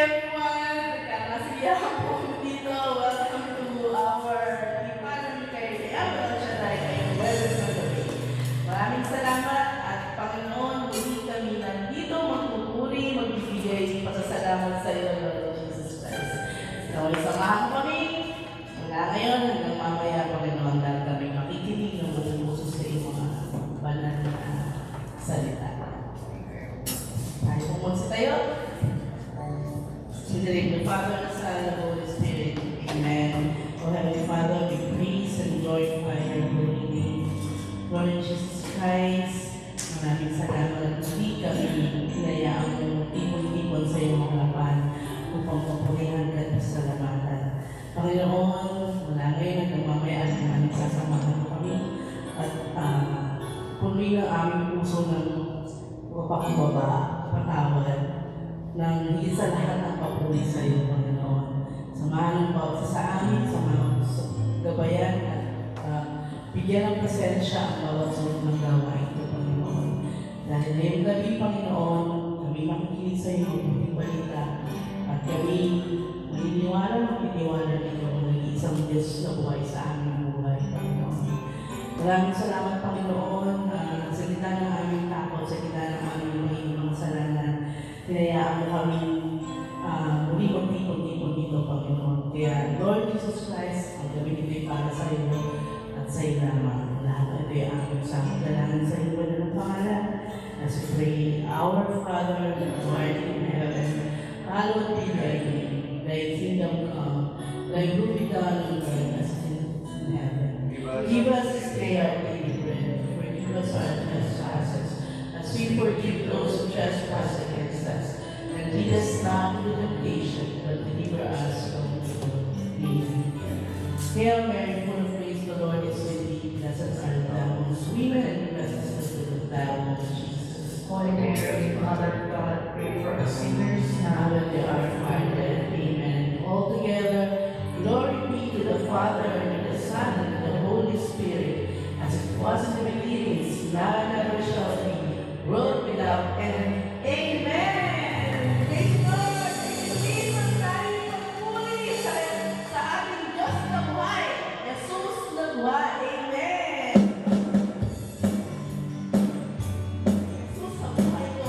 everyone! Nagkakasiyahan po kami dito. Welcome to our Ipanan kay Abel Shaddai kayong Wellness on the Way. Maraming salamat at Panginoon, muli kami nandito magpupuri, magbibigay pasasalamat sa iyo, Lord Jesus Christ. Naway samahan mo kami mula ngayon hanggang mamaya, Panginoon, dahil kami makikinig ng buong puso sa iyong mga banal na salita. Tayo pumunta tayo. In the name of the Father, the Son, and the Holy Spirit. Amen. O Heavenly Father, we praise and glorify your holy name. Lord Jesus Christ, maraming salamat. Hindi kami hinayaan mo tipon-tipon sa iyong harapan upang mapulihan ka at pasalamatan. Panginoon, mula ngayon hanggang mamaya naman sasamahan kami at puloy ng aming puso ng pakumbaba, patawad, nang higit sa lahat ng papuri sa iyo, Panginoon. Samahan ng bawat sa amin, samahan ng gabayan at bigyan ng presensya ang bawat sulok ng gawain ito, Panginoon. Dahil ngayong gabi, Panginoon, kami makikinig sa iyo ng balita at kami makiniwala nito ang nag-iisang Diyos na buhay sa aming buhay, Panginoon. Maraming salamat, Panginoon, sa gitna ng aming takot, sa gitna ng aming mga kasalanan. Hinayaan mo kami muli magtipon-tipon dito, Panginoon. Kaya, Lord Jesus Christ, ang gabi nito'y para sa iyo at sa iyo lamang. Lahat ito'y aking samagdalahan sa iyo na ng pangalan. As we pray, our Father, who art in heaven, hallowed be thy name. Thy kingdom come, thy will be done on earth as it is in heaven. Give us this day our daily bread, forgive us our trespasses, as we forgive those who trespass against us. And lead us not into temptation, but deliver us from evil. Amen. Hail Mary, full of grace, the Lord is with thee. Blessed art thou amongst women, and blessed is the fruit of thy womb, Jesus. Holy Mary, Mother of God, pray for us sinners, Now and at the hour of our death. Amen. All together, glory be to the Father, and to the Son, and to the Holy Spirit, as it was in the beginning, is now and ever shall be, world without end. Amen! Praise God! Iniwan tayo magpuli sa ating Diyos na buhay, Jesus na buhay. Amen! Jesus ang buhay ko.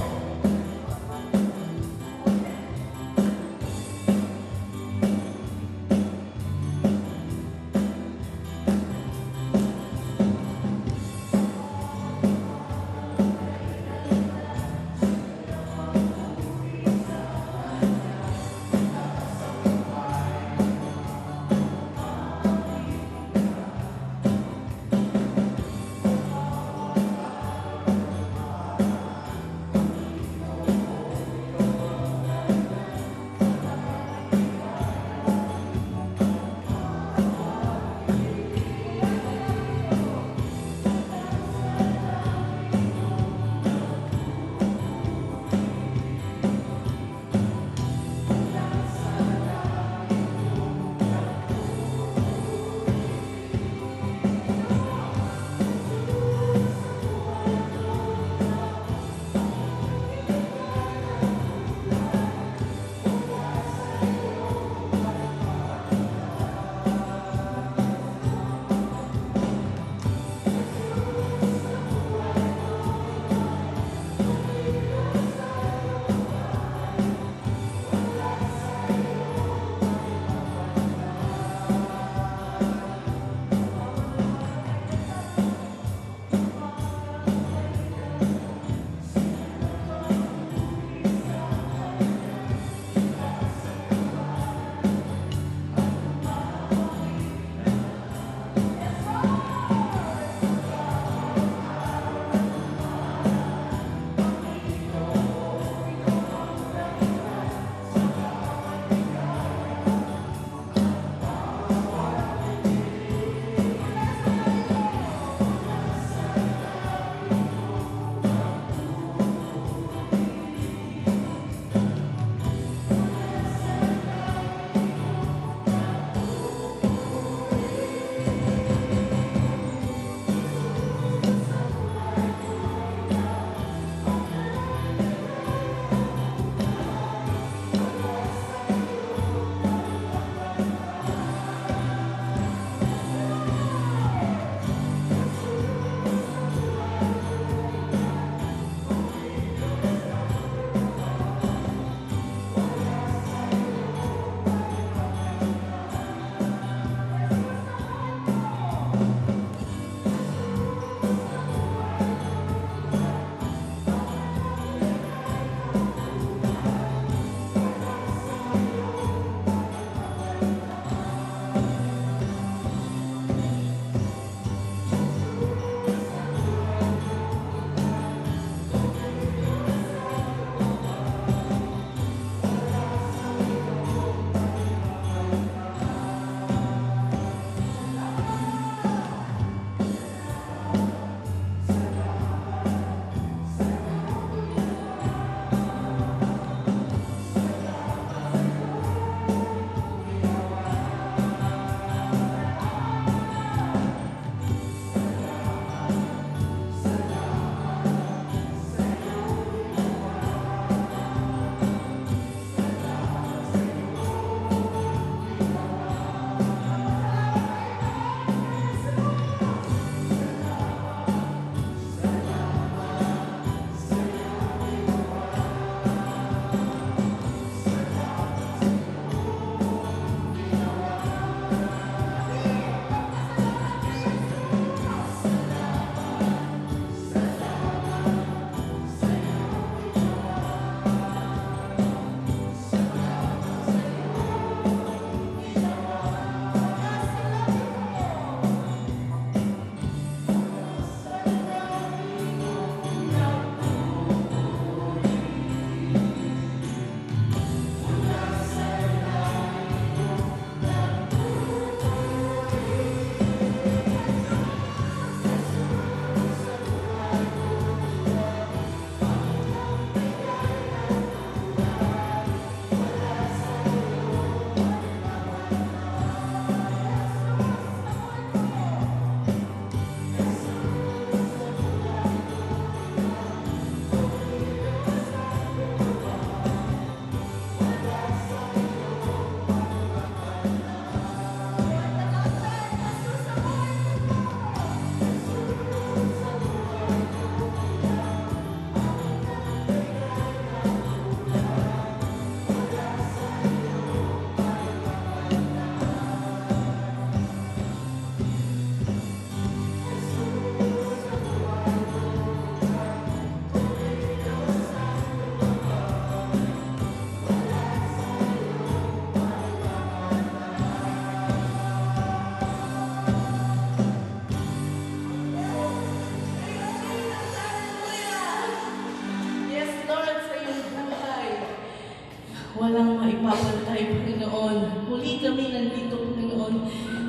walang maipapantay, Panginoon. Muli kami nandito, Panginoon.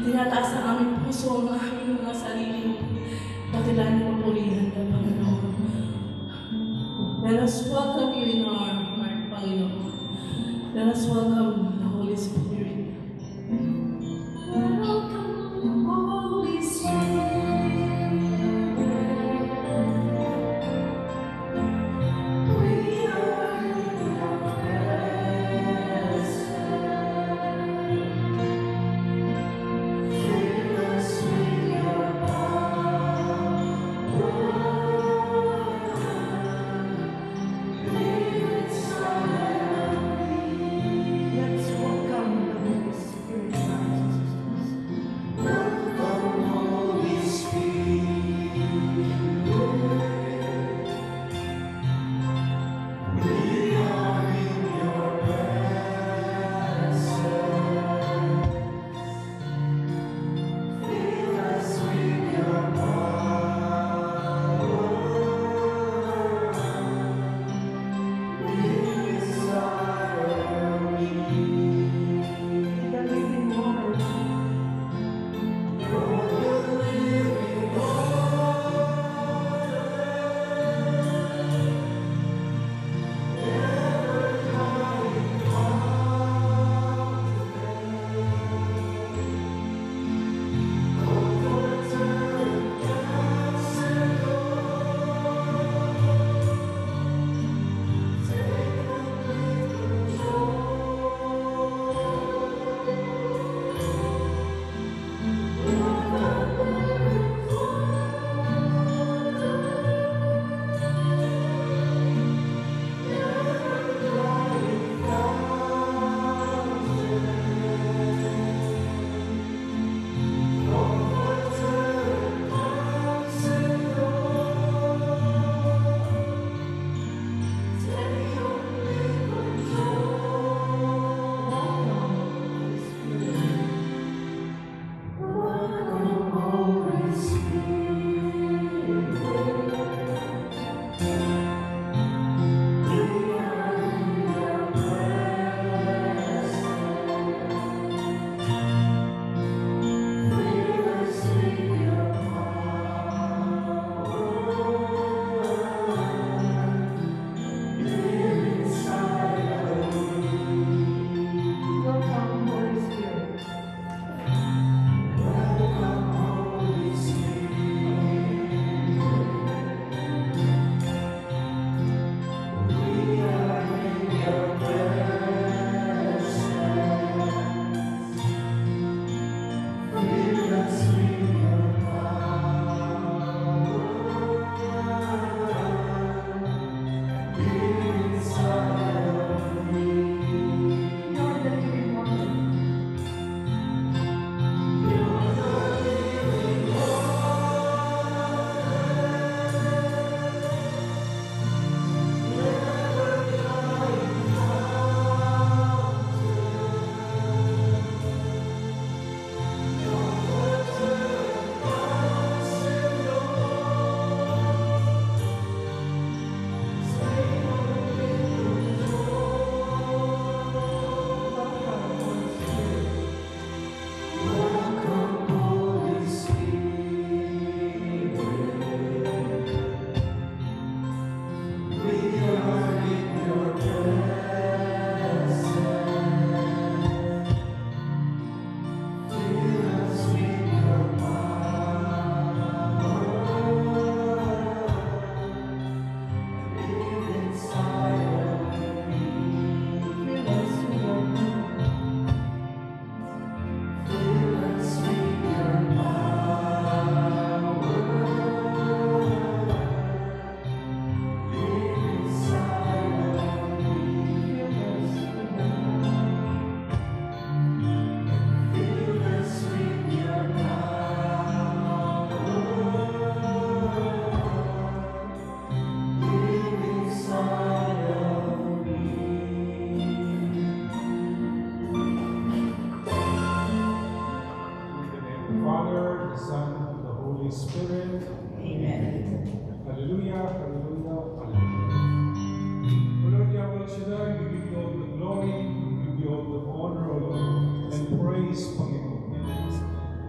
Tinataas ang aming puso, ang aming mga sarili. Dakilan mo purihan ka, Panginoon. Let us welcome you in our heart, Panginoon. Let us welcome the Holy Spirit. Welcome, Holy Spirit. We are in your presence. Fill us with your power. Live inside of me. Let's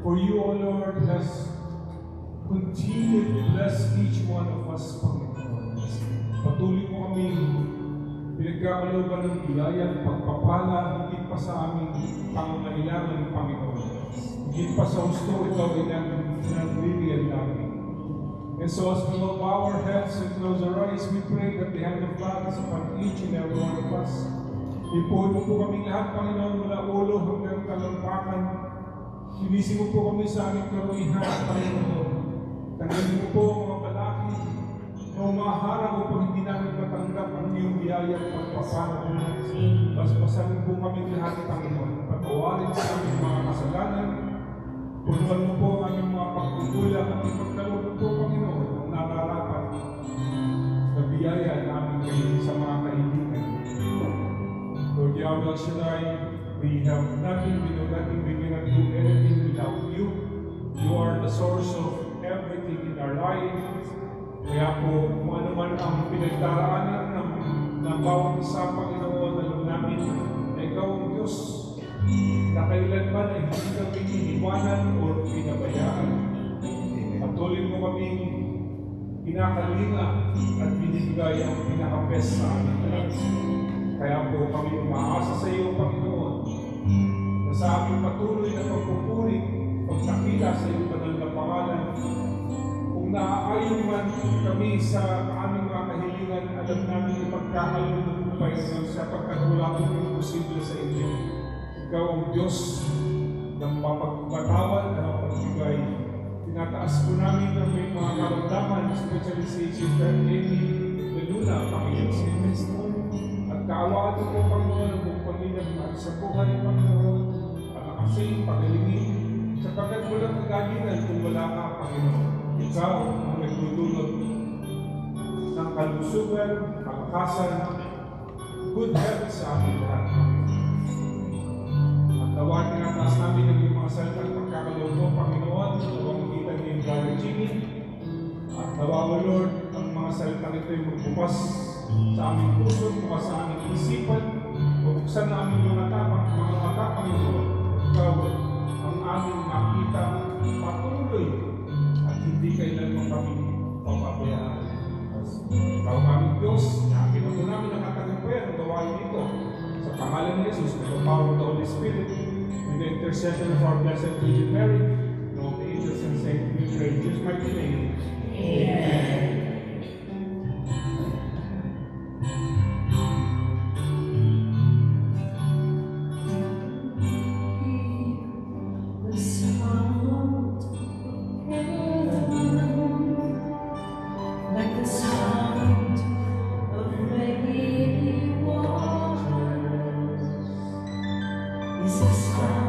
For you, O Lord, has continued to bless each one of us, Panginoon. Patuloy mo kami pinagkakaloban ng biyaya, pagpapala, higit pa sa aming pangangailangan, Panginoon. Higit pa sa gusto, ikaw ay nagbibigyan namin. And so as we bow our heads and close our eyes, we pray that the hand of God is upon each and every one of us. Ipuhin mo po kami lahat, Panginoon, mula ulo hanggang talampakan. Linisin mo po kami sa aming karuihan, Panginoon. Tanggalin mo po ang mga balaki na umaharang upang hindi namin matanggap ang iyong biyaya at pagpapala. Basbasan po kami lahat, Panginoon. Patawarin sa aming mga kasalanan. Punuan mo po ang aming mga pagkukulang at ipagkaloob po, Panginoon, ang nararapat na biyaya namin kayo sa mga kaibigan. Lord Yahweh Shaddai, we have nothing, we know nothing, we cannot do anything without you. You are the source of everything in our life. Kaya po, kung ano man ang pinagdaraanan ng bawat isa, Panginoon, alam namin na ikaw ang Diyos na kailanman ay hindi kami iniwanan o pinabayaan. Patuloy mo kaming pinakalinga at binibigay ang pinaka-best sa aming lahat. Kaya po kami umaasa sa iyo, Panginoon, na sa aming patuloy na pagpupuri, pagdakila sa iyong banal na pangalan. Kung naaayon man kami sa aming mga kahilingan, alam namin ipagkakalunod mo pa yun sapagkat wala kong imposible sa inyo. Ikaw ang Diyos ng mapagpatawad at mapagbigay. Tinataas po namin ang may mga karamdaman, especially si Sister Amy Luna, Panginoon. At kaawaan po, Panginoon, ang buong pamilya at sa buhay, Panginoon, palakasin, pagalingin, sapagkat walang kagalingan kung wala ka, Panginoon. Ikaw ang nagdudulot ng kalusugan, kalakasan, good health sa aming lahat. At nawag tinataas namin ang iyong mga salita at pagkakaloob mo, Panginoon, sa pamamagitan ng iyong Brother Jimmy. At nawawa, Lord, ang mga salita nito ay magbukas sa aming puso, bukas sa aming isipan, bubuksan na aming mga mata, Panginoon. Ikaw ang aming makita patuloy at hindi kailanman kami papabayaan. Ikaw ang aming Diyos, namin na po namin ang katagumpayan ang gawain dito. Sa pangalan ni Jesus, with the power of the Holy Spirit, with the intercession of our Blessed Virgin Mary, and all the angels and saints, we pray in Jesus' mighty name. Amen. Is a sound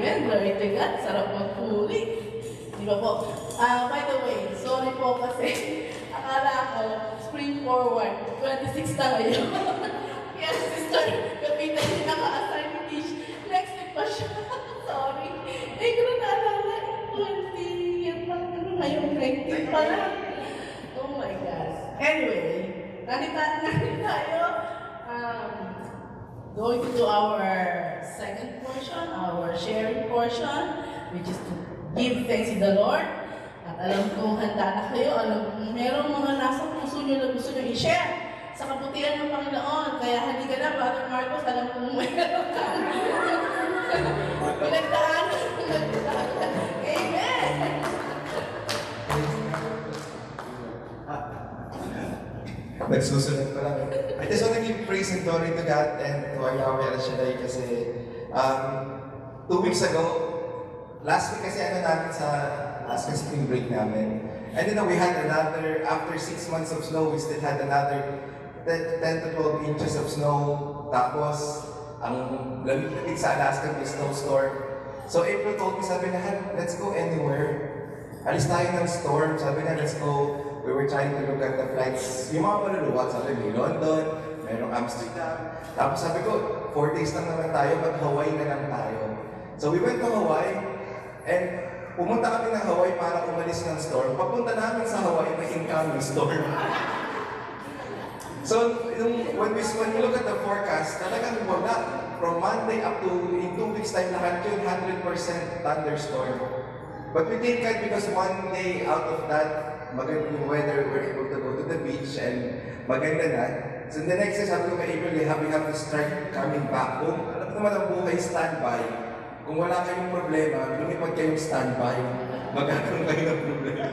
Amen. Glory to God. Sarap magpuli. Di ba po? By the way, sorry po kasi akala ko, spring forward, 26 na ngayon. Yes, Sister Kapita, hindi naka-assign ni Tish. Next week pa siya. Sorry. Eh, kung naalala, 20, yan pa, ano ngayon, 19 pa lang. Oh my gosh. Anyway, nandito tayo. Going to do our second portion, our sharing portion, which is to give thanks to the Lord. At alam kong handa na kayo, merong mga nasa puso nyo na gusto nyo i-share sa kabutihan ng Panginoon. Kaya halika na, Brother Marcos, alam kong meron ka. Pinagdaan. Amen! Nagsusunod pa lang. I just want to give praise and glory to God and to our Yahweh El Shaddai kasi 2 weeks ago, last week kasi namin sa last spring break namin. And we had another, after 6 months of snow, we still had another 10 to 12 inches of snow. Tapos, ang lamig-lamig sa Alaska, may snowstorm. So April told me, sabi na, let's go anywhere. Alis tayo ng storm. Sabi na, let's go. We were trying to look at the flights. Yung mga maluluwat, sabi, may London, mayroong Amsterdam. Tapos sabi ko, 4 days lang naman tayo, mag-Hawaii na lang tayo. So we went to Hawaii, and pumunta kami ng Hawaii para umalis ng storm. Pagpunta namin sa Hawaii, may incoming storm. So, when we look at the forecast, talagang wala. From Monday up to, in 2 weeks time, lahat yun, 100% thunderstorm. But we thank God because one day out of that, maganda yung weather, we're able to go to the beach and maganda na. So the next day, sabi ko kay April, we have to start coming back home. Alam naman ang buhay, standby. Kung wala kayong problema, lumipad kayong standby. Magkakaroon kayo ng problema.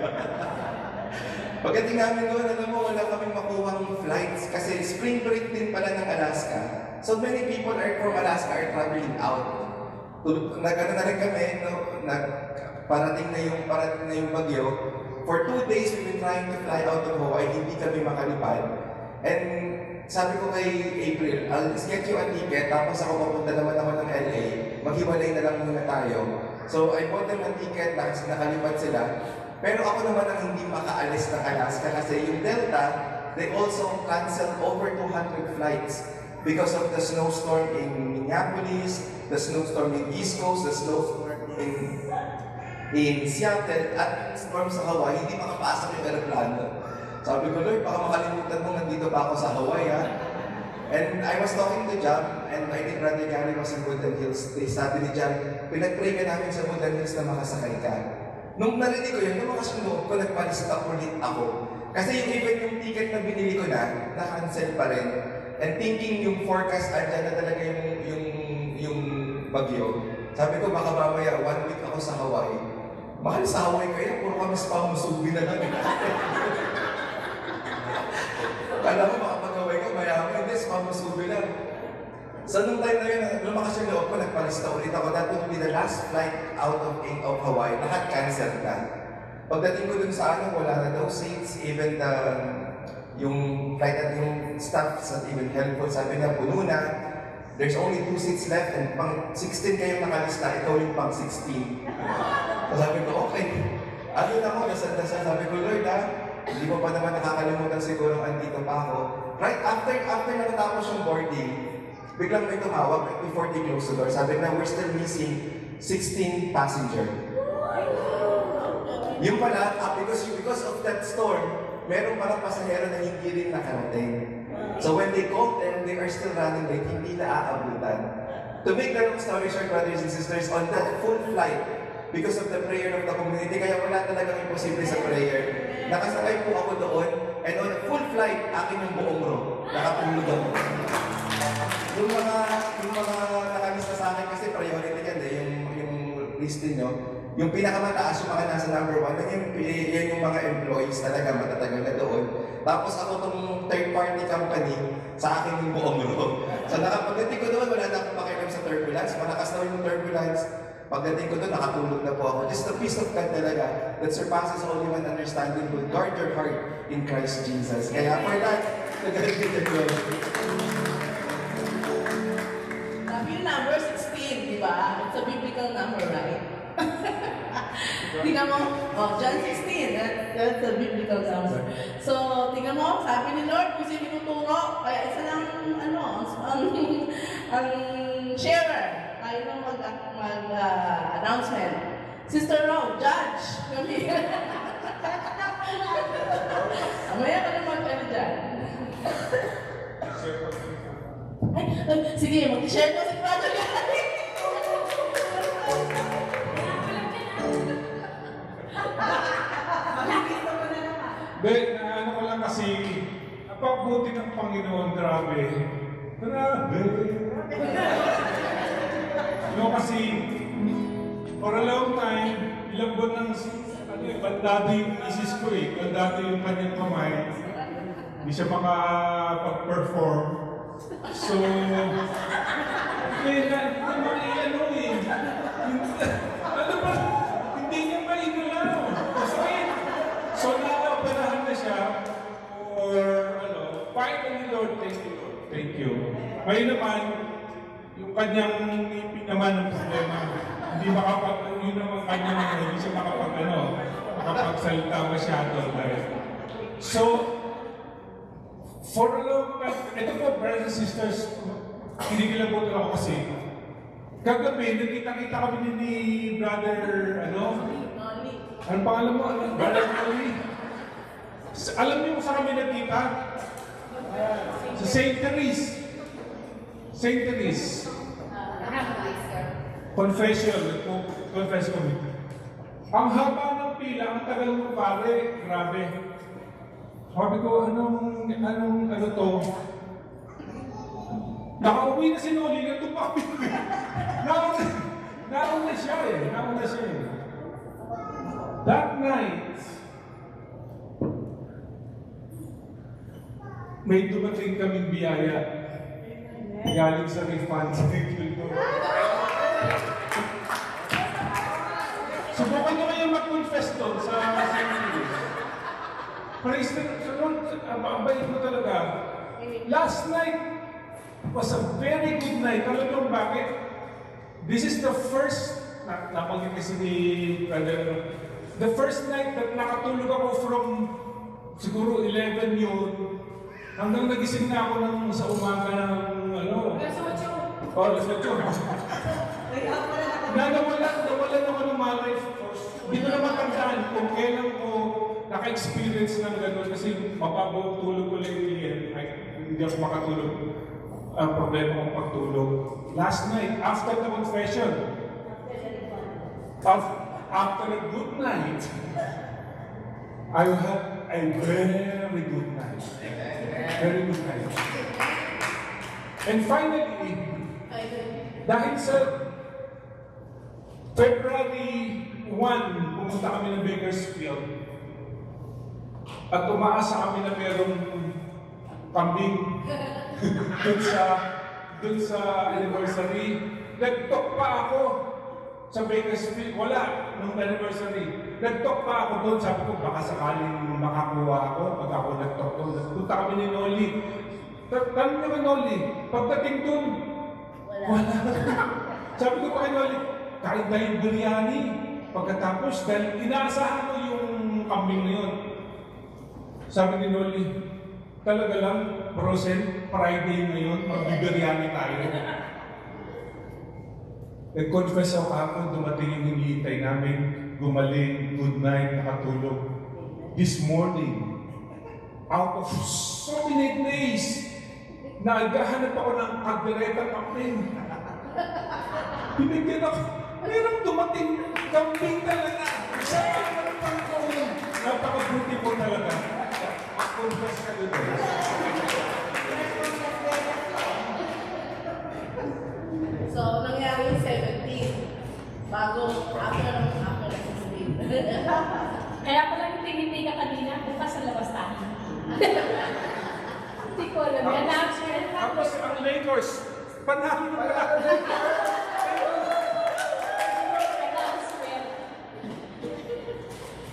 Pagdating namin doon, alam mo, wala kaming makuhang flights kasi spring break din pala ng Alaska. So many people from Alaska are traveling out. Nag-ano na rin kami, parating na yung bagyo. For 2 days, we've been trying to fly out of Hawaii, hindi kami makalipad. And sabi ko kay April, I'll just get you a ticket, tapos ako papunta naman ako ng LA, maghiwalay na lang muna tayo. So I bought them a ticket, nakalipad sila. Pero ako naman ang hindi makaalis ng Alaska kasi yung Delta, they also canceled over 200 flights because of the snowstorm in Minneapolis, the snowstorm in East Coast, the snowstorm in Seattle, at storm sa Hawaii, hindi makapasok yung aeroplano. Sabi ko, Lord, baka makalimutan mo, nandito pa ako sa Hawaii, ha? And I was talking to Jam, and I think Brother Gary was in Woodland Hills. Sabi ni Jam, pinag-pray ka namin sa Woodland Hills na makasakay ka. Nung narinig ko yun, lumakas yung loob ko, nagpalista ulit ako. Kasi yung ticket na binili ko na-cancel pa rin. And thinking yung forecast, andyan na talaga yung bagyo. Sabi ko, baka mamaya, 1 week ako sa Hawaii. Mahal sa Hawaii kaya, puro kami spam musubi na lang. Kala mo, baka pag-Hawaii ka, mayaman, hindi, spam musubi lang. So, nung time na yun, lumakas yung loob ko, nagpalista ulit ako. That would be the last flight out of Hawaii. Lahat cancelled na. Pagdating ko dun sa wala na daw seats, even yung flight at yung staff not even helpful. Sabi na, puno na. There's only 2 seats left and pang 16 kayong nakalista, ikaw yung pang 16. So sabi ko, okay. Ayun ako, dasal-dasal. Sabi ko, Lord hindi mo pa naman nakakalimutan siguro andito pa ako. Right after nakatapos yung boarding, biglang may tumawag right before they close the door. Sabi na, we're still missing 16 passenger. Yung pala, because of that storm, meron palang pasahero na hindi rin nakarating. So when they called them, they are still running late, hindi na aabutan. To make the long story short, brothers and sisters, on that full flight, because of the prayer of the community, kaya wala talagang imposible sa prayer. Nakasakay po ako doon, and on a full flight, akin yung buong row. Nakatulog ako. Yung mga nakalista sa akin, kasi priority yan yung listing nyo. Yung pinakamataas, yung mga nasa number 1, yan yung mga employees talaga, matatagal na doon. Tapos ako tong third-party company, sa akin yung buong row. So pagdating ko doon, wala na akong pakialam sa turbulence. Malakas na yung turbulence. Pagdating ko doon, nakatulog na po ako. Just the peace of God talaga that surpasses all human understanding will guard your heart in Christ Jesus. Kaya for that, to God be the glory. Sabi yung number 16, di ba? It's a biblical number. number, right? Tingnan mo, John 16, that's a biblical number. So, tingnan mo, sabi ni Lord, kung sino tinuturo, kaya isa lang, ang sharer, tayo nang mag-announcement. Sister Ro, judge, kami. Amaya ka naman kayo dyan. Ay, sige, mag-share ko si Brother Gary. Then, ano ko lang kasi, napagbuti ng Panginoon, grabe. Grabe. No, kasi, for a long time, ilang buwan nang, bandado yung isis ko eh, bandado yung kanyang kamay. Hindi siya makapag-perform. So, hindi na ano eh. Ano ba? Hindi niya maigalaw. So, nakapanahan na siya or ano, finally Lord, thank you Lord. Thank you. Ngayon naman, yung kanyang ngipin naman ng problema, hindi yun naman kanyang hindi siya makapagsalita masyado. So, for a long time, ito po, brothers and sisters, kinikilabutan ako kasi, kagabi, nakita-kita kami ni Brother, ano pangalan mo? Brother Noli? Alam niyo kung saan kami nagkita? Sa St. Therese. St. Therese. Confession. Confess kami. Ang haba ng pila, ang tagal mo pare, grabe. Sabi ko, ano to? Nakauwi na si Noli, natupapi ko eh. Nauna siya eh. That night, may dumating kaming biyaya galing sa refund. Subukan nyo kayong mag-confess doon sa Assembly. Praise the Lord. Abayin mo talaga. Last night was a very good night. Alam nyo bakit? This is the first, napanggit kasi ni Brother, the first night that nakatulog ako from siguro 11 yun hanggang nagising na ako sa umaga ng alas 8. Alas 8. Nawalan ako ng malay. Hindi ko na matandaan kung kailan ko naka-experience ng gano'n kasi mababaw tulog ko lately hindi ako makatulog. Ang problema kong pagtulog. Last night, after the confession, after a good night, I had a very good night. Very good night. And finally, dahil sa February 1, pumunta kami ng Bakersfield at umaasa kami na merong kambing dun sa anniversary. Nag-talk pa ako sa Bakersfield, wala nung anniversary. Nag-talk pa ako doon, sabi ko baka sakaling makakuha ako pag ako nag-talk doon. Punta kami ni Noli. Tanong nyo kay Noli, pagdating doon, wala. Sabi ko pa kay Noli, kain tayong biryani. Pagkatapos, dahil inaasahan ko yung kambing na yun. Sabi ni Noli, talaga lang, Rosen, Friday ngayon, magbibiryani tayo. Nag-confess ako kahapon, dumating yung hinihintay namin, gumaling, good night, nakatulog. This morning, out of so many days, naghahanap ako ng kagdereta kambing. Binigyan ako, merong dumating kambing talaga. Sabi ko ng Panginoon, napakabuti po talaga. Mag-confess ka doon. So, nangyari yung 17. After 16. Kaya pala yung tingin ka kanina, bukas sa labas tayo. Hindi ko alam. Yan na, sure. Tapos ang Lakers, panalo na pala.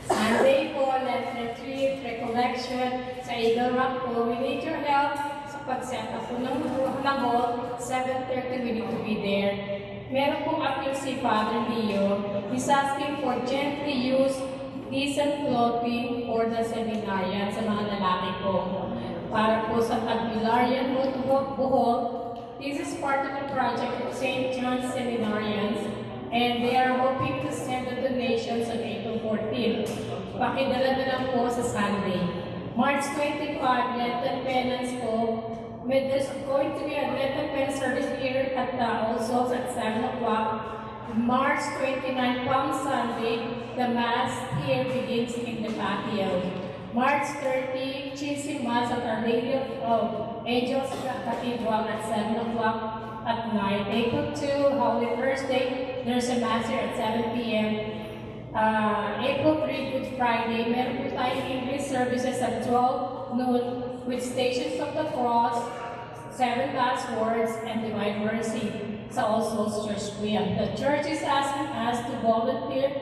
Sunday po, let's retreat, recollection sa Eagle Rock po. We need your help sa pag-set up po ng hall. 7:30 we need to be there. meron pong appeal si Father Leo. He's asking for gently used decent clothing for the seminarian sa mga lalaki po. Para po sa Tagbilarian Bohol, this is part of the project of St. John's Seminarians, and they are hoping to send the donations on April 14. Pakidala na lang po sa Sunday. March 25, Lenten Penance po. There's going to be a Lenten Penance service here at also at 7 o'clock. March 29, Palm Sunday, the Mass here begins in the patio. March 30, Chising Mass at Our Lady of Angels Cathedral at 7 o'clock at night. April 2, Holy Thursday, there's a Mass here at 7 p.m. April 3, Good Friday, meron po tayong English services at 12 noon with Stations of the Cross, 7 last words, and Divine Mercy sa All Souls Church Queen. The church is asking us to volunteer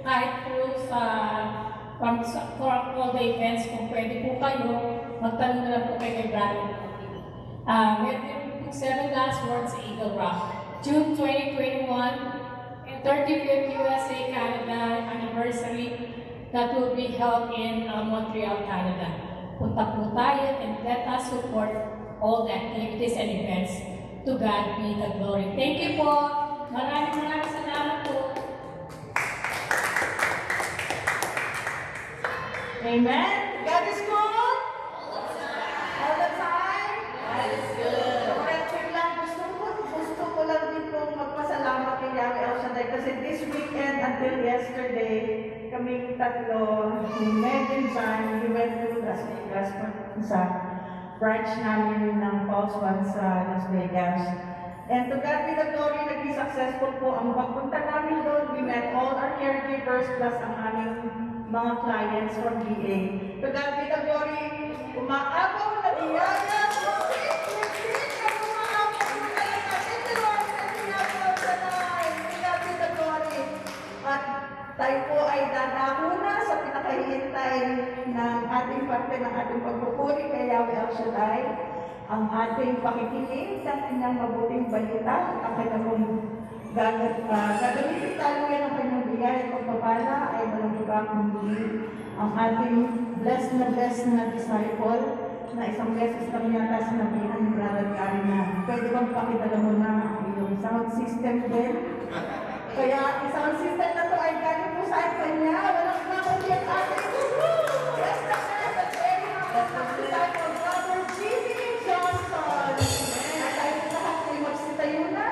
kahit po for all the events. Kung pwede po kayo, magtanong na lang po kayo kay Brother. Meron din po 7 last words sa Eagle Rock. June 2021, 35th USA Canada anniversary that will be held in Montreal, Canada. Punta po tayo and let us support all the activities and events. To God be the glory. Thank you po. Maraming salamat po. Amen? God is good? All the time? God is good. Corrective lang. Gusto ko lang din pong magpasalamat kay Yahweh El Shaddai kasi this weekend until yesterday, kaming tatlo, ni Meg and John, we went to Las Vegas sa branch namin ng Pulse One sa Las Vegas. And to God be the glory, naging successful po ang pagpunta namin doon. We met all our caregivers plus ang aming mga clients from VA. To God be the glory, umaabaw na biyaya. At tayo po ay dadako na sa pinakahihintay ng ating parte ng ating pagpupuri kay Yahweh El Shaddai, ang ating pakikinig sa kanyang mabuting balita, ang kanyang gagamitin tayo yan ang kanyang biyaya at pagpapala ay walang iba kundi ang ating blessed na disciple na isang beses lang yata sinabihan ng Brother Gary na pwede bang pakidala mo na ang iyong sound system din? Kaya ang sound system na to ay galing po sa kanya. Walang nakon yan ating yes, that's very humble disciple, Brother Jimmy Johnson. At tayo po lahat ay magsitayo na.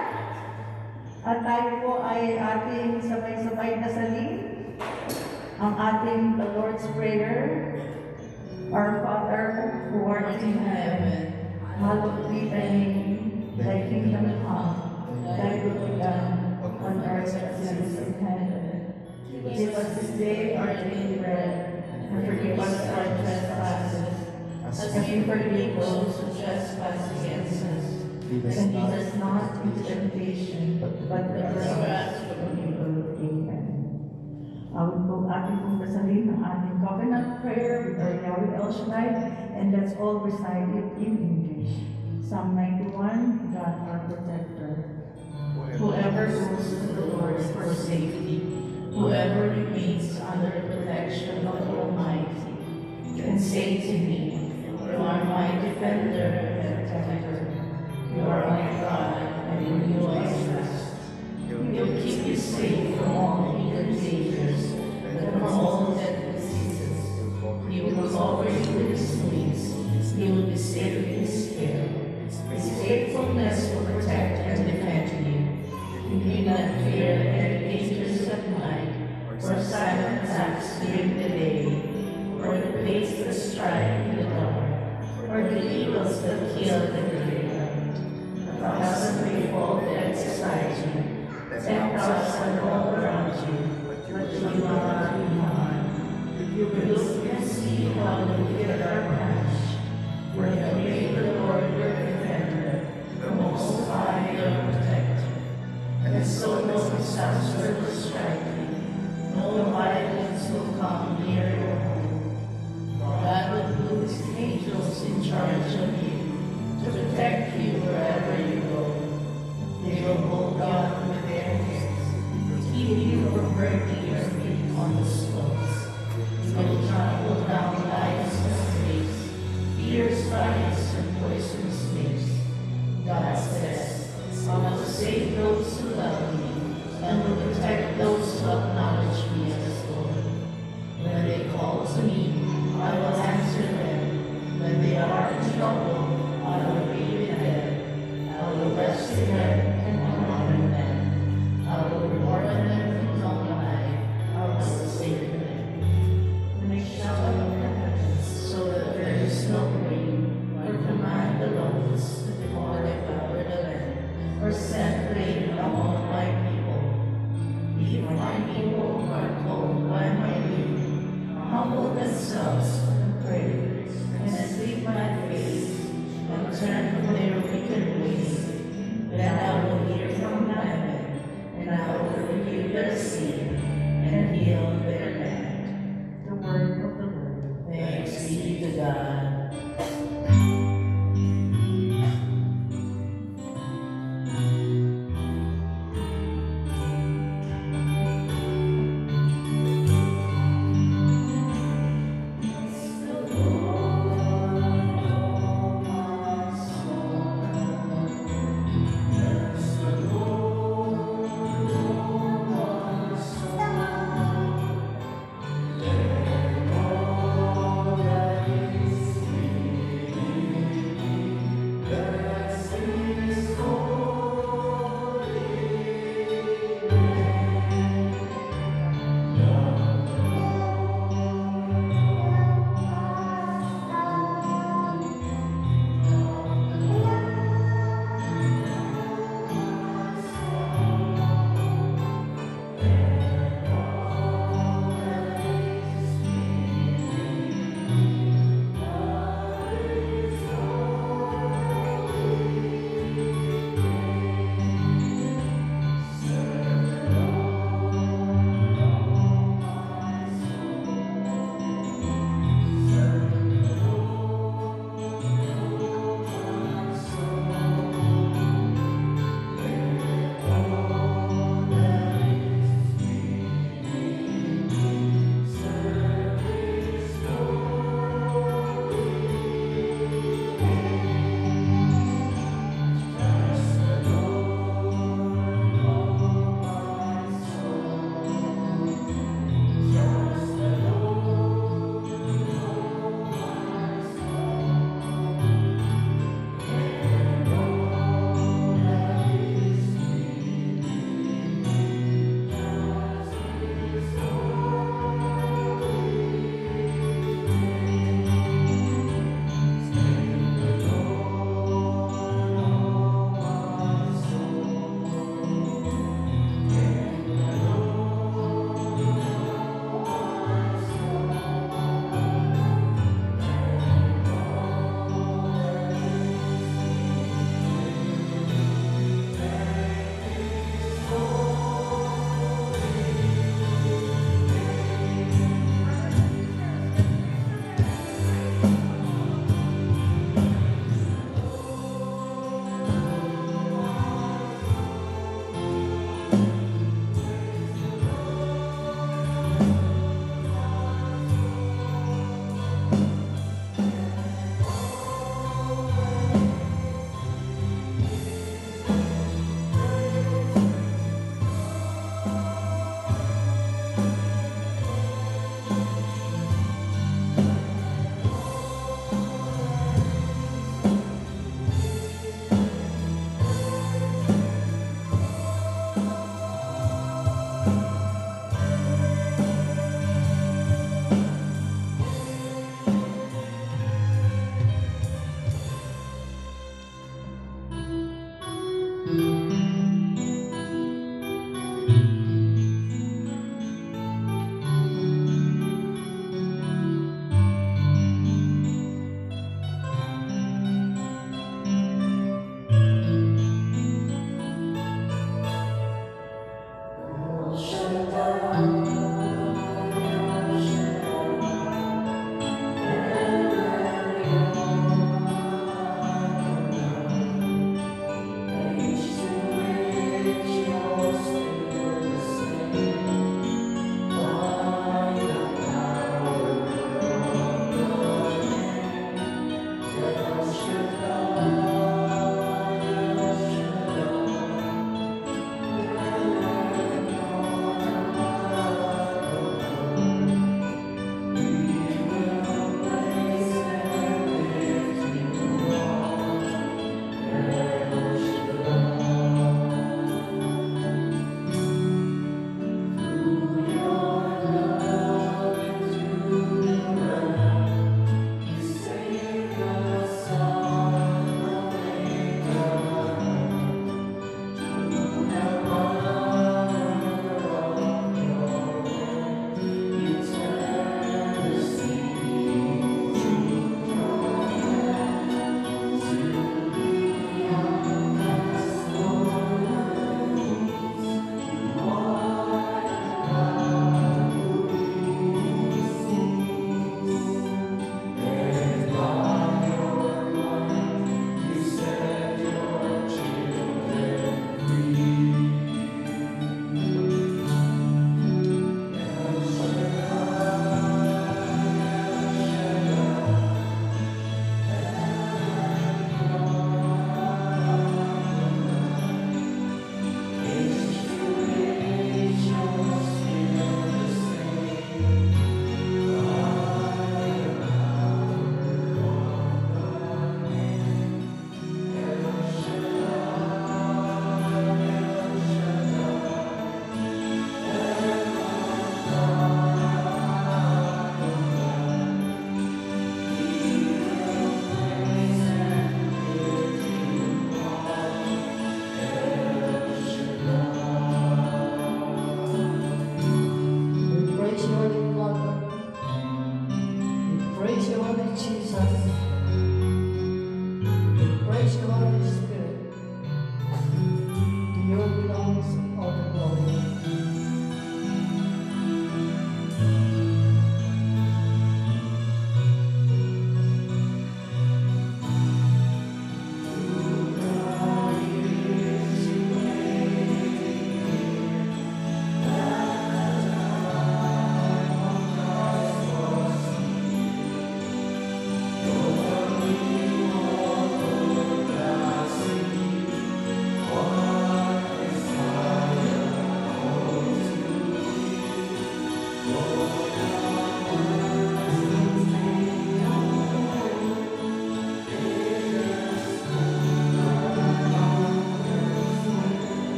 At tayo po ay ating sabay-sabay dasalin ang ating the Lord's Prayer. Our Father, who art in heaven, hallowed be thy name. Thy kingdom come, thy will be done on earth as it is in heaven. Give us this day our daily bread, and forgive us our trespasses, as we forgive those who trespass against us. And lead us not into temptation, but deliver us from evil. Amen. Ating pong dasalin ang ating covenant prayer with our Yahweh El Shaddai, and let's all recite it in English. Psalm 91, God our protector. Whoever goes to the Lord for safety, whoever remains under the protection of the Almighty, can say to me, you are my defender and protector. You are my God, and in you I trust. You will keep you safe from all evil dangers, and from all deadly diseases. He will cover you with his wings. He will be safe in his care. His faithfulness will protect and defend you. You need not fear any dangers at night, or silent attacks during the day, or the plagues that strike in the dark, or the evils that kill in the graveyard. 1,000 may fall dead beside you, 10,000 all around you, but you will not be harmed. You will look and see how the wicked are punished. For the great Lord your defender, the Most High your protector. And so no disaster will strike you, no violence will come near your home. God will put his angels in charge of you, to protect you wherever you go. They will hold you with their on the slopes. Will trample down lives and snakes, fierce lions and poisonous snakes. God says, I will save those who love me, and will protect those who acknowledge me as Lord. When they call to me, I will answer them. When they are in trouble, I will be with them. I will rescue them and honor them. I will reward them with long life. I will save them. When I shut up the heavens so that there is no rain, or command the locusts to devour the land, or send rain among my people. If my people who are called by my name humble themselves and pray, and seek my face, and turn from their wicked ways, then I will hear from heaven, and I will forgive their sin, and heal their land. The word of the Lord. Thanks be to God.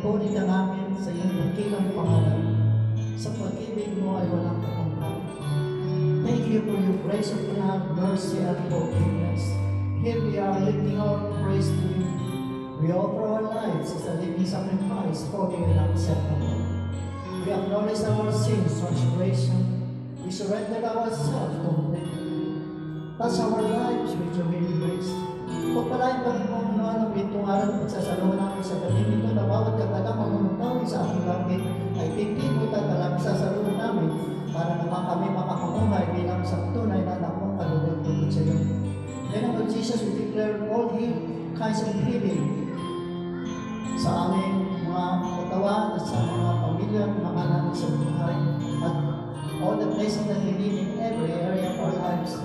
pinupuri ka namin sa iyong dakilang pangalan. Sa pag-ibig mo ay walang katanggal. Thank you for your grace of love, mercy, and forgiveness. Here we are lifting our praise to you. We offer our lives as a living sacrifice, holy and acceptable. We acknowledge our sins, transgression. We surrender ourselves completely. Touch our lives with your healing grace. Pagpalain kami mo ng itong araw at pagsasalawa namin sa galing ito na bawat katagang mamunong sa ating langit ay titimutan at alam sa salunod namin para naman kami makapamuhay bilang sa tunay na anak mong kalulog-tugod sa iyo. Then, Lord Jesus, we declare all kinds of healing sa aming mga katawan at sa mga pamilya na namin sa buhay at all the blessings that we need in every area of our lives.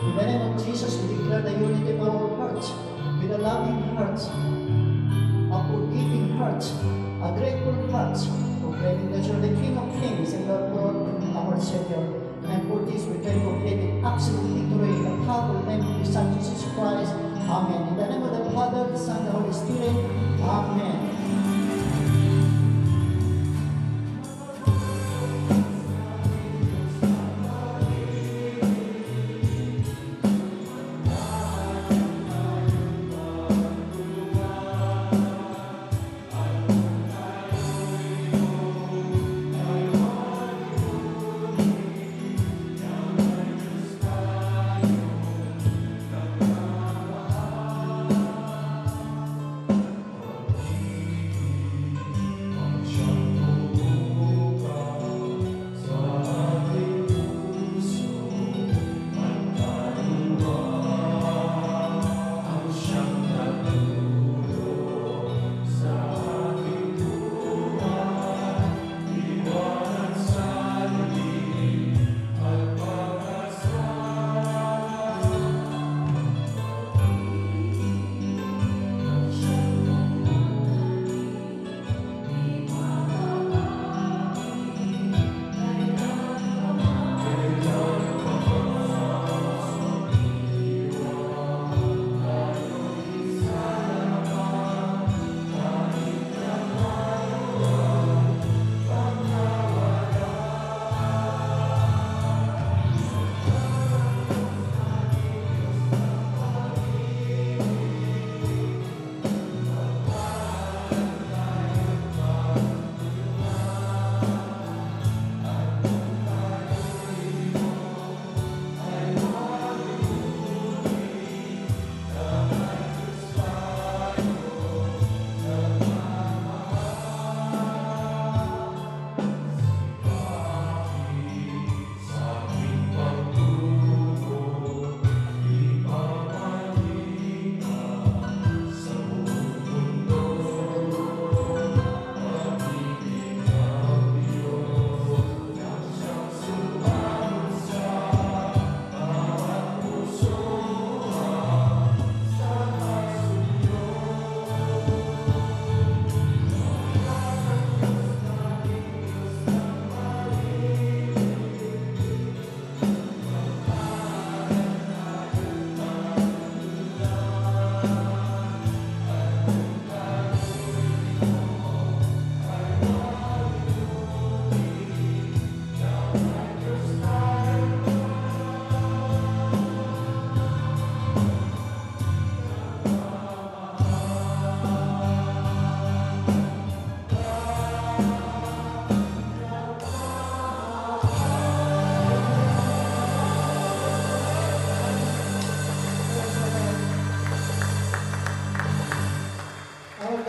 In the name of Jesus, we declare the unity of our hearts with a loving heart, a forgiving heart, a grateful heart, proclaiming that you're the King of Kings and the Lord our Savior. And for this, we pray for David absolute victory in the powerful name of the Son Jesus Christ. Amen. In the name of the Father, the Son, and the Holy Spirit. Amen.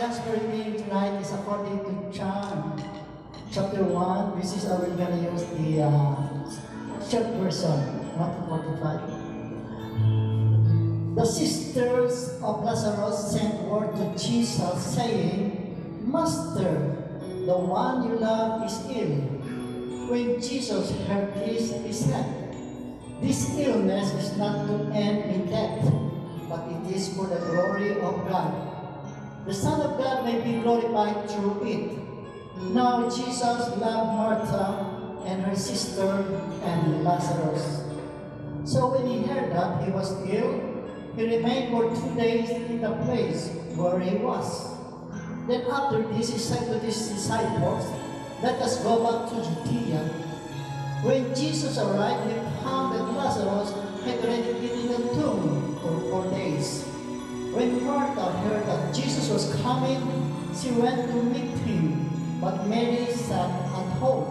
Gospel reading tonight is according to John chapter 1. This is we're going to use the short version, 1:45. The sisters of Lazarus sent word to Jesus saying, Master, the one you love is ill. When Jesus heard this, he said, This illness is not to end in death, but it is for the glory of God. The Son of God may be glorified through it. Now Jesus loved Martha and her sister and Lazarus. So when he heard that he was ill, he remained for 2 days in the place where he was. Then after this, he said to his disciples, "Let us go back to Judea." When Jesus arrived, he found that Lazarus had already been in the tomb for 4 days. When Martha heard that Jesus was coming, she went to meet him, but Mary sat at home.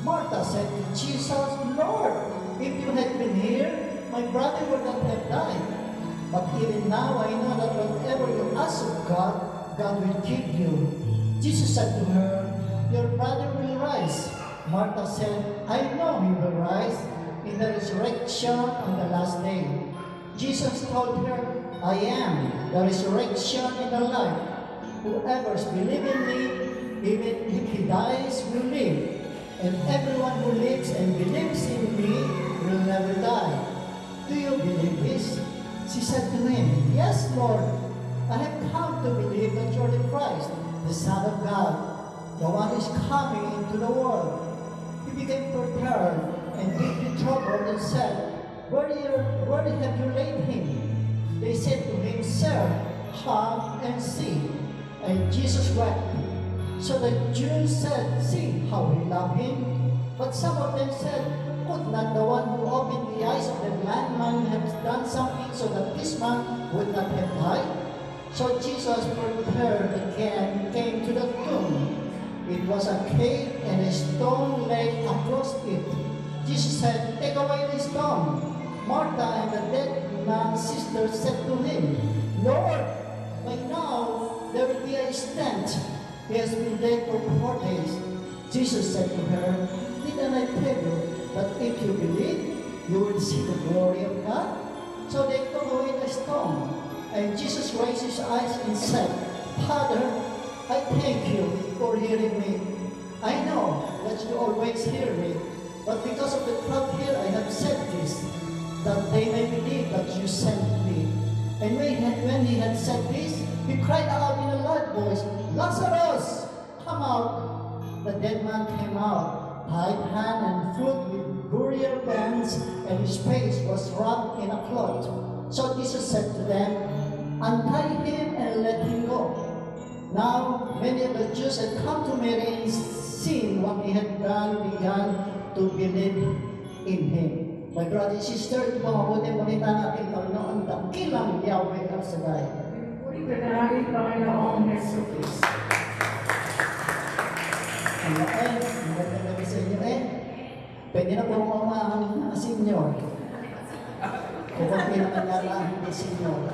Martha said to Jesus, "Lord, if you had been here, my brother would not have died. But even now I know that whatever you ask of God, God will give you." Jesus said to her, "Your brother will rise." Martha said, "I know he will rise in the resurrection on the last day." Jesus told her, "I am the resurrection and the life. Whoever believes in me, even if he dies, will live. And everyone who lives and believes in me will never die. Do you believe this?" She said to him, "Yes, Lord. I have come to believe that you are the Christ, the Son of God, the one who is coming into the world." He became perturbed and deeply troubled and said, Where have you laid him?" They said to him, "Sir, come and see." And Jesus wept. So the Jews said, "See how we love him." But some of them said, "Could not the one who opened the eyes of the blind man have done something so that this man would not have died?" So Jesus prepared again, came to the tomb. It was a cave and a stone lay across it. Jesus said, "Take away the stone." Martha and the dead man's sister said to him, "Lord, by now there will be a stench. He has been dead for 4 days." Jesus said to her, "Didn't I tell you that if you believe, you will see the glory of God?" So they took away the stone. And Jesus raised his eyes and said, "Father, I thank you for hearing me. I know that you always hear me, but because of the crowd here I have said this, that they may believe that you sent me." And when he had said this, he cried out in a loud voice, "Lazarus, come out!" The dead man came out, tied hand and foot with burial bands, and his face was wrapped in a cloth. So Jesus said to them, "Untie him and let him go." Now many of the Jews had come to Mary and seen what he had done, began to believe in him. My brother and sister, ito mga mabuti balita natin, Panginoon, dakilang Yahweh El Shaddai. Pinalangin Panginoong Yesu Cristo. Magandang gabi sa inyo Pwede na po mga senior. Kung pinakanyala, hindi senior.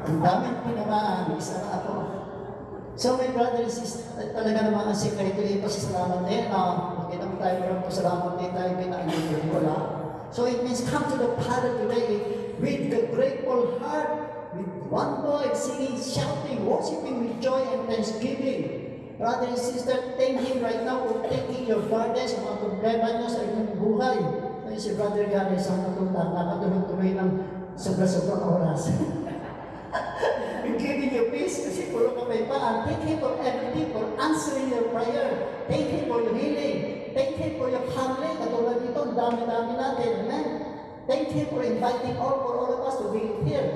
Ang daming pinamaan, isa na ako. So my brothers and sisters, talaga naman ang secret ito, pasasalamat din. Kita mo tayo maraming pasalamat din tayo, pinakanyala wala. So it means come to the Father today with the grateful heart, with one voice, singing, shouting, worshiping with joy and thanksgiving. Brother and sister, thank Him right now for taking your burdens, mga problema nyo sa inyong buhay. Ay, si Brother Gary, sa natunta, nakatuloy-tuloy ng sobra-sobrang oras. And giving you peace, kasi puro ka may paan. Thank Him for everything, for answering your prayer. Thank Him for your healing. Thank Him for your family. Katulad dito, ang dami-dami natin. Amen. Thank Him for inviting for all of us to be here.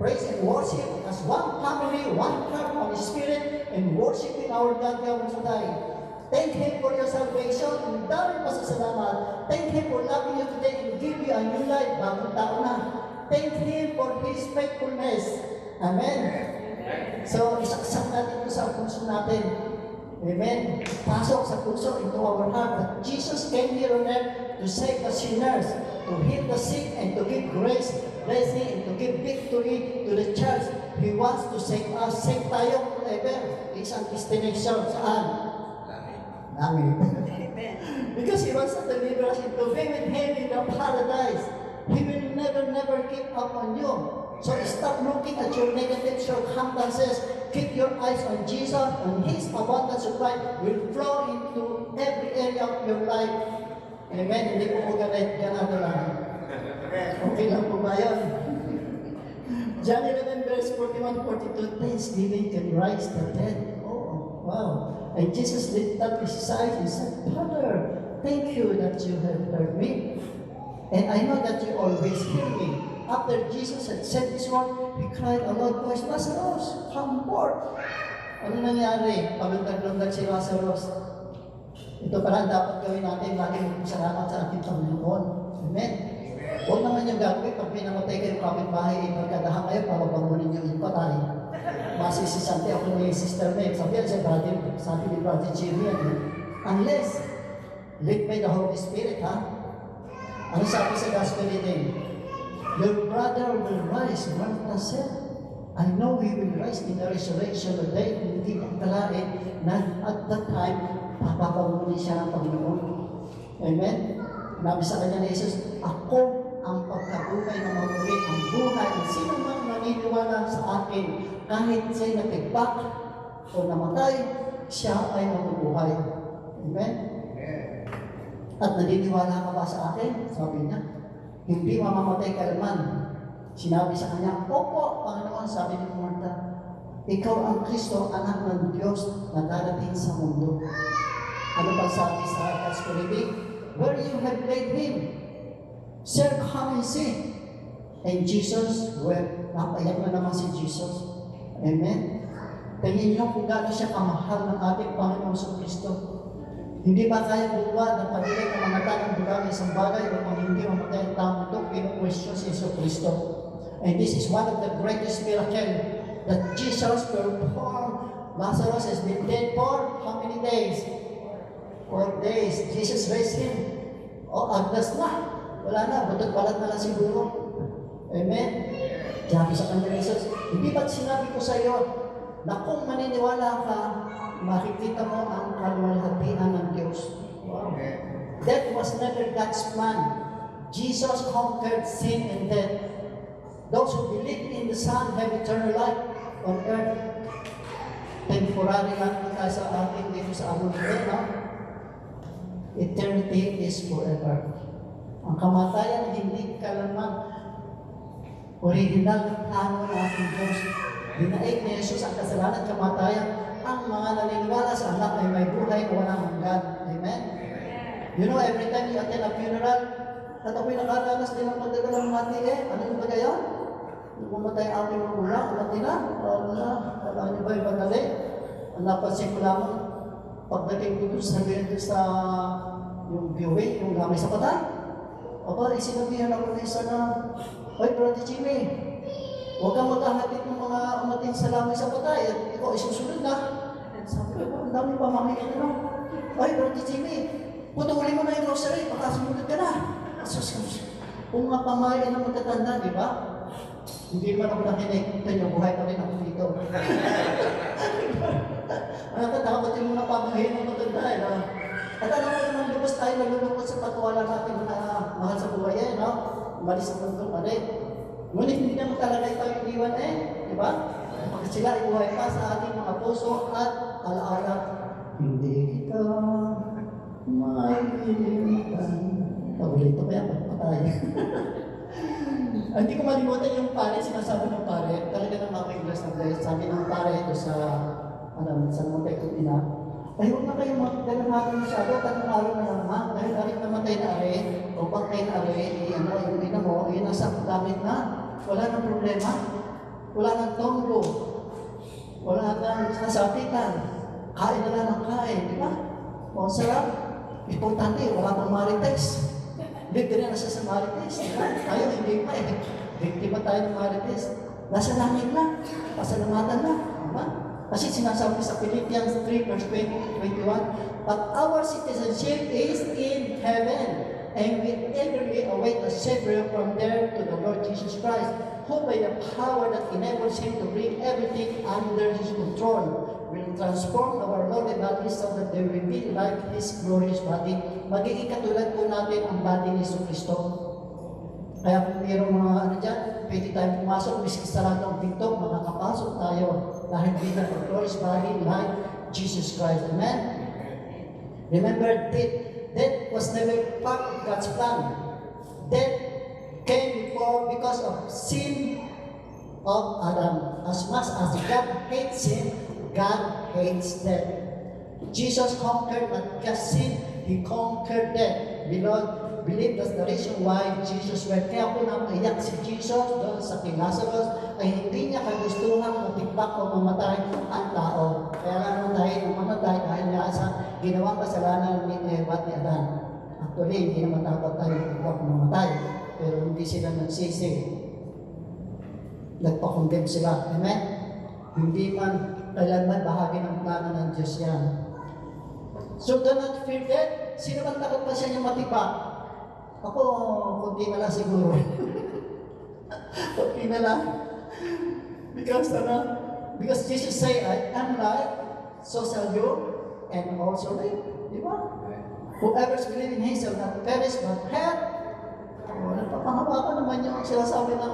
Praise and worship as one family, one heart, one spirit, and worshiping our God, Yahweh Shaddai. Thank Him for your salvation. Ang dami pasasalamat. Thank Him for loving you today and give you a new life. Bagong taon na. Thank Him for His faithfulness. Amen. So, isaksak natin ito sa puso natin. Amen. Pasok sa puso into our heart that Jesus came here on earth to save the sinners, to heal the sick, and to give grace, blessing, and to give victory to the church. He wants to save us, save tayo forever. Isang destination saan? Amen. Because He wants to deliver us into be with Him in the paradise. He will never give up on you. So stop looking at your negative circumstances. Keep your eyes on Jesus, and His abundant supply will flow into every area of your life. Amen. Hindi po ganado lang. Okay lang po ba yun? John 11 verse 41-42, thanksgiving can rise the dead. Oh, wow. And Jesus lifted up His eyes and said, Father, thank you that you have heard me. And I know that you always hear me. After Jesus had said this word, he cried a loud voice, Lazarus, come forth. Ano nangyari? Paglundag-lundag si Lazarus. Ito pala ang dapat gawin natin, lagi magpasalamat sa ating Panginoon. Amen? Huwag naman yung gagawin, pag pinamatay kayo kapitbahay, pagkadahan kayo, papabangunin yung patay. Base si Santiago ni Sister May, sabi ni Brother Jimmy, unless led by the Holy Spirit, ha? Ano sabi sa gospel reading? Your brother will rise, Martha said. I know he will rise in the resurrection of the day. Hindi akalain na at that time, papabangunin siya ng Panginoon. Amen? Nabi sa kanya ni Jesus, ako ang pagkabuhay na mamuli ang buhay. Sino man maniniwala sa akin, kahit siya'y nakigbak o namatay, siya ay mabubuhay. Amen? At naniniwala ka ba sa akin? Sabi niya, hindi mamamatay ka naman. Sinabi sa kanya, opo, Panginoon, sabi ni Martha, ikaw ang Kristo, anak ng Diyos na darating sa mundo. Ano pa sabi sa gospel reading? Where you have laid him, sir, come and see. And Jesus wept. Napayak na naman si Jesus. Amen? Tingin niyo kung gaano siya kamahal ng ating Panginoon sa Kristo. Hindi ba kaya buwa ng pagdilig ng mga taong bulang isang bagay o kung hindi mamatay ang taong ito, pinukwestiyon si Yesu Kristo. And this is one of the greatest miracles that Jesus performed. Lazarus has been dead for how many days? 4 days. Jesus raised him. Agdas na. Wala na. Butot balat na lang siguro. Amen? Sabi sa kanya Jesus, hindi ba't sinabi ko sa iyo na kung maniniwala ka, makikita mo ang kaluwalhatian ng Diyos. Wow. That was never God's plan. Jesus conquered sin and death. Those who believe in the Son have eternal life on earth. Temporary lang tayo sa ating dito sa amon ito, no? Eternity is forever. Ang kamatayan hindi kailanman original na plano ng ating Diyos. Dinaig ni Jesus ang kasalanan at kamatayan. Ang mga naniniwala sa anak ay may buhay o walang hanggan. Amen? You know, every time you attend a funeral, at ako'y nakaranas din ang pagdadala ng mati ano yung bagay yan? Pumatay ang aking magulang, mati na? Alam niyo ba yung madali? Ang napansin ko lamang, pagdating ko doon sa yung viewing, yung gamay sa patay. Aba, sinabihan ako na isa na, Oy, Brother Jimmy, huwag kang maghahatid ng mga umating sa lamay sa patay at ikaw isusunod na. Sabi ko, ang dami pa makikita na. Oy, Brother Jimmy, putulin mo na yung rosary, baka sumunod ka na. Kung nga pamayan ng matatanda, di ba? Hindi man ako nakinig, yung buhay pa rin ako dito. Natatakot yung mga pamayan ng matanda. At alam mo naman, lubos tayo nalulungkot sa pagwala natin na mahal sa buhay, no? Umalis sa mundo pa rin. Ngunit hindi naman talaga tayo iwan di ba? Pag sila ibuhay pa sa ating mga puso at alaala, hindi kita mailimutan. Paborito ko yan, pagpatay. Hindi ko malimutan yung pare, sinasabi ng pare, talaga ng mga English na bless. Sabi ng pare ito sa Monte Cutina, ay huwag na kayo magdalaman masyado, tatlong araw na lang ha, dahil arit namatay na are, o pagkay na are, yung ina mo, yun nasa damit na, wala nang problema, wala nang tonggo, wala nang kasapitan, kain na lang ng kain, di ba? O sarap, importante, wala pang marites. Victory na siya sa marites, di ba? Tayo, hindi pa Victory ba tayo ng marites? Nasa langit na, pasalamatan na, di ba? Kasi sinasabi sa Philippians 3 verse 20-21, but our citizenship is in heaven, and we eagerly await a Savior from there to the Lord Jesus Christ, who by the power that enables Him to bring everything under His control, will transform our lowly bodies so that they will be like His glorious body. Magiging katulad po natin ang body ni Yesu Kristo. Kaya kung mayroong mga dyan, pwede tayong pumasok, miski sa lahat ng pinto, makakapasok tayo dahil bilang ang glorious body like Jesus Christ. Amen? Remember, death was never part of God's plan. Death came before because of sin of Adam. As much as God hates sin, God hates death. Jesus conquered not just sin, He conquered death. Beloved, believe that's the reason why Jesus wept. Kaya po naiyak si Jesus doon sa kay Lazarus ay hindi niya kagustuhan matikbak o mamatay ang tao. Kaya lang namatay ng mamatay dahil nga sa ginawang kasalanan ni Eva at ni Adan. Actually, hindi naman dapat tayo matikbak o mamatay. Pero hindi sila nagsisi. Nagpa-condemn sila. Amen? Hindi man kailanman bahagi ng plano ng Diyos yan. So do not fear death. Sino man takot pa siya niyang matipa? Ako, kunti na lang siguro. Kunti na lang. Because Jesus say, I am life, so shall you, and also live. Di ba? Whoever's believing in Him shall not perish but have. Napapahaba naman yung sinasabi ng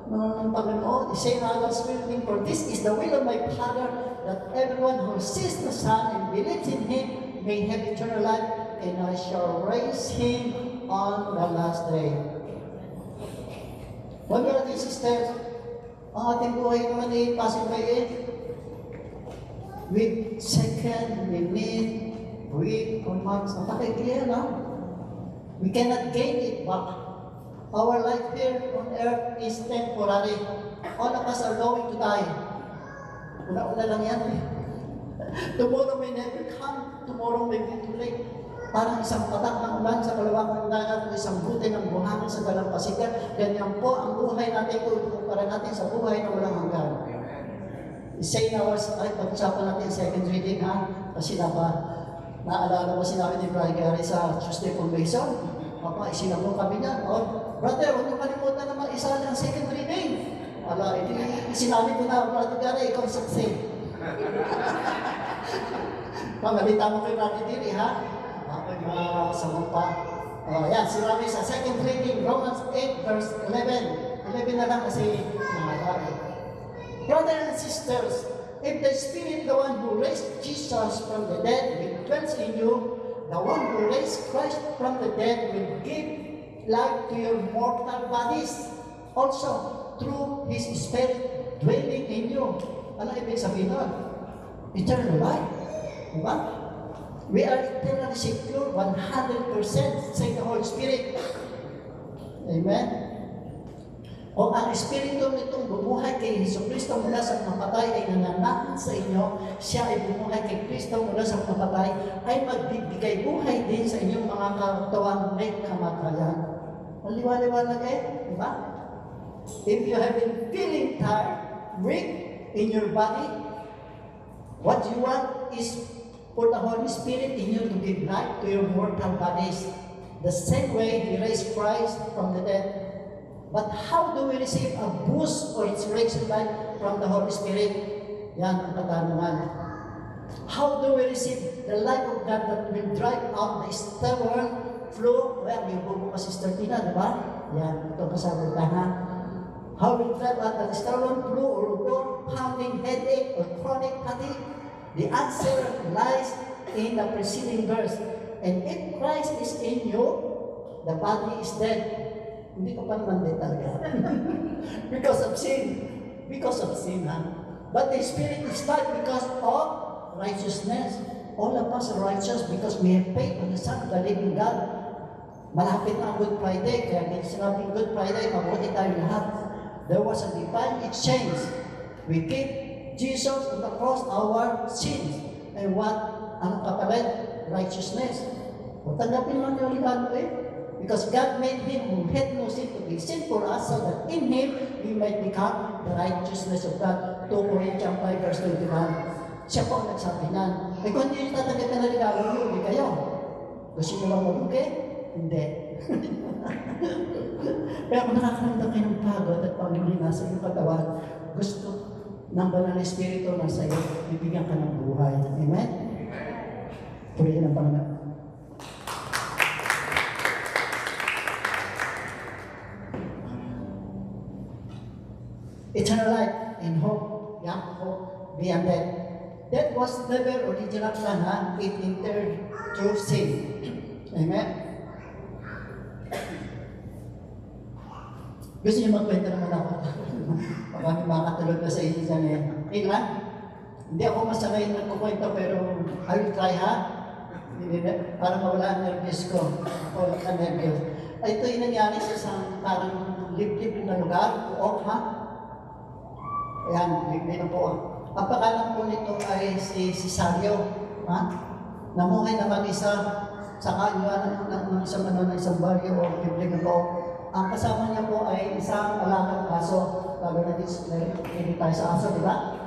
ng Panginoon. Say na God's will, for this is the will of my Father, that everyone who sees the Son and believes in Him may have eternal life, and I shall raise him on the last day. Mga brothers and sisters, ang ating buhay naman ay passing by it. With second, minute, week, or months, napakikliya na. We cannot gain it back. Our life here on earth is temporary. All of us are going to die. Una-una lang yan. Tomorrow may never come. Tomorrow may be too late. Parang isang patak ng ulan sa kalawang ng dagat o isang buti ng buhangin sa dalampasigan. Ganyan po ang buhay natin kung kumpara natin sa buhay na walang hanggan. Say na ay pag-usapan natin second reading kasi naalala mo sinabi ni Brian Gary sa Tuesday Convention. Papa, isinabong kami niyan. Brother, huwag niyo kalimutan naman isa ng second reading. Sinabi ko na, Brother Gary, ikaw saksi. Pamalita mo kay Brother Diri, ha? Bakit makakasama pa? Yan, sinabi sa second reading, Romans 8, verse 11. 11 na lang kasi nakakari. Brothers and sisters, if the Spirit, the one who raised Jesus from the dead, will dwell in you, the one who raised Christ from the dead will give life to your mortal bodies, also through His Spirit dwelling in you. Ano ibig sabihin nun? Eternal life. Diba? We are eternally secure 100% sa the Holy Spirit. Amen? O ang Espiritu nitong bumuhay kay Jesucristo mula sa namatay ay nananahan sa inyo, siya ay bumuhay kay Kristo mula sa namatay, ay magbibigay buhay din sa inyong mga katawan may kamatayan. Ang liwa-liwanag diba? If you have been feeling tired, weak in your body, what you want is for the Holy Spirit in you to give life to your mortal bodies. The same way He raised Christ from the dead. But how do we receive a boost or resurrection life from the Holy Spirit? Yan ang katanungan. How do we receive the life of God that will drive out the stubborn flu? Well, may bubo ka Sister Tina, di ba? Yan, ito kasagutan ha. How will drive out the stubborn flu or pounding headache or chronic fatigue? The answer lies in the preceding verse. And if Christ is in you, the body is dead. Hindi ka pa naman dead talaga. Because of sin. Because of sin, ha? But the Spirit is life because of righteousness. All of us are righteous because we have faith on the Son of the living God. Malapit na ang Good Friday, kaya may sinabing Good Friday, mabuti tayo lahat. There was a divine exchange. We gave Jesus on the cross our sins. And what? Ang kapalit? Righteousness. O tanggapin lang yung regalo Because God made Him who had no sin to be sin for us, so that in Him we might become the righteousness of God. 2 Corinthians 5 verse 21. Siya po ang nagsabi nan. Kung hindi nyo tatanggapin na regalo nyo, hindi kayo. Gusto nyo lang mabuti? Hindi. Kaya kung nakakaramdam kayo ng pagod at pangluhin nasa iyong katawan, gusto ng banal na Espiritu na sa iyo, bibigyan ka ng buhay. Amen? Purihin ang Panginoon. Eternal life and hope, hope beyond death. That was never original plan, it entered through sin. Amen? Gusto niyo magkwento naman ako? Marami makatulog na sa inyo dyan Amen? Hindi ako masanay nagkukwento pero I will try Para mawala ang nervous ko. O, ang nervous. Ito yung nangyari sa isang parang liblib na lugar. O, ha? Ayan, liblib na po. Ang pangalan po nito ay si Cesario. Ha? Namuhay na mag-isa sa kanyuan ng isang baryo o liblib na po. Ang kasama niya po ay isang alagang aso. Lalo na display, hindi tayo sa aso, di ba?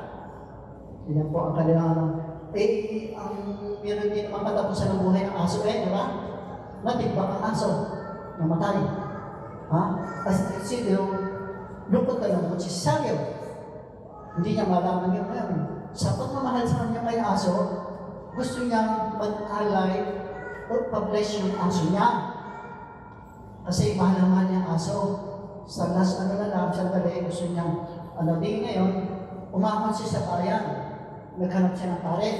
Yan po ang kanilang ang meron din naman katapusan ng buhay ng aso di ba? Natigbak ang aso, namatay. Ha? Kasi lungkot na lungkot si Cesario. Hindi niya malaman yun ngayon. Sa pagmamahal sa kanya kay aso, gusto niyang mag-alay o pa-bless yung aso niya. Kasi mahal naman niya ang aso. Sa last na lang, sandali, gusto niyang, din ngayon, umakon siya sa bayan. Naghanap siya ng pare.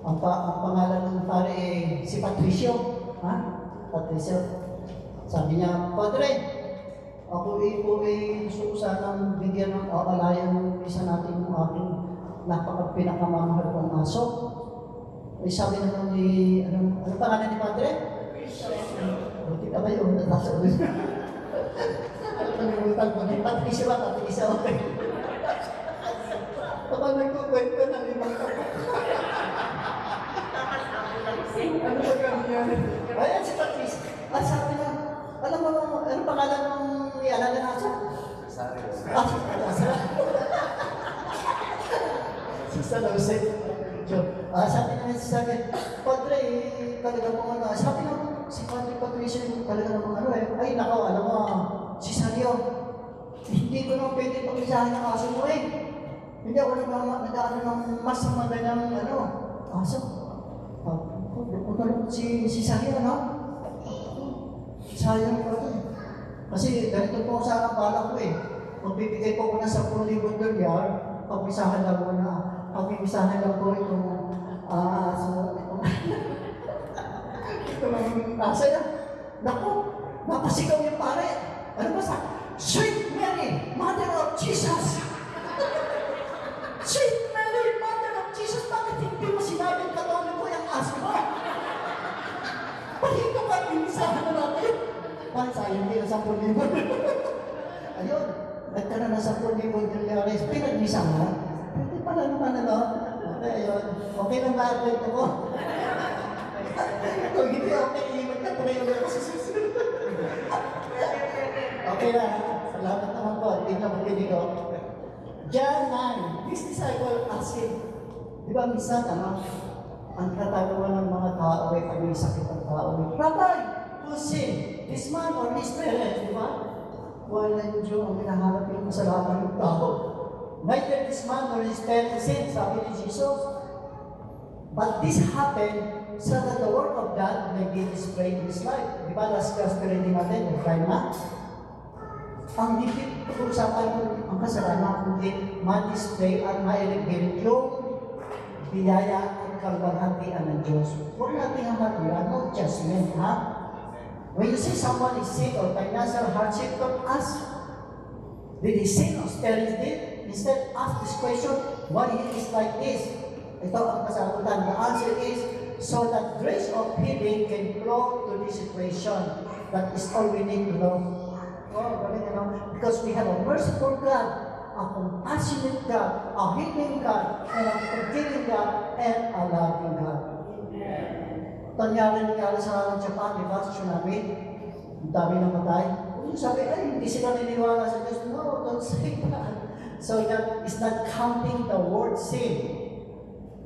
Ang pangalan ng pare ay si Patricio. Ha? Patricio. Sabi niya, Padre, ako gusto ko sanang bigyan ng alayan ng isa natin ng aking pinakamamahal kong aso. Ay sabi naman ni, ano pangalan ni Padre? Buti ka ba yun? Natasabi. Nalimutan ko ni Patricio ba? Patricio, okay. Kapag nagkukwento na limang kapag. Ano ba ganyan? Ayan si Patricio. At sabi na, alam mo, ano pangalan ng ialala na aso? Cesario. Si Salose. Sabi naman si Sabi, Padre, talaga mo sabi naman, si Padre Patricio yung talaga namang ay nakaw, alam mo, si Sario, hindi ko naman pwede pag-isahan ng aso mo Hindi ako nag-ano ng mas magandang aso. Si Sario, sayang ko ito. Kasi ganito po sa bala ko Magbibigay po ko ng 10,000 dolyar, pag-isahan lang mo na. Pag-isahan lang po itong aso. Saya, naku, napasigaw yung pare. Ano ba sa? Sweet Mary, Mother of Jesus! Sweet Mary, Mother of Jesus, bakit hindi mo sinabing katoliko yung aso mo? Palito ka, inisahan na natin. Bakit sayang din ang 10,000? Ayun, nagkaroon na 10,000 dolyares, pinag-misa nga. Pwede pala naman ayun, okay lang ba ang kwento ko? Kung hindi okay, iiwan ka tuloy ulit sa susunod. Okay na, salamat naman po. Tingnan mo ko. John 9, this disciple asked him, di ba minsan, ang katanungan ng mga tao ay pag may sakit ang tao. Rabbi, who sinned? This man or his parents, di ba? Wala yung Diyo ang pinahanap yung kasalanan ng tao. Neither this man or his parents sinned, sabi ni Jesus. But this happened so that the work of God may be displayed in His life. Di ba, last gospel reading natin, Friday na? Ang hindi pag-usapan ko ang kasalanan, kundi ma-display at ma-elevate yung biyaya at kalwalhatian ng Diyos. Huwag natin hamatula, no judgment, ha? When you see someone is sick or financial hardship, don't ask, did he sin or parents did? Instead, ask this question, why he is like this? Ito ang kasagutan. The answer is, so that grace of healing can flow to this situation. That is all we need to know. Because we have a merciful God, a compassionate God, a healing God, and a forgiving God, and a loving God. Nangyari sa Japan, di ba? Tsunami. Ang dami namatay. Sabi, hindi sila niniwala sa Diyos. No, don't say that. So that is not counting the word sin.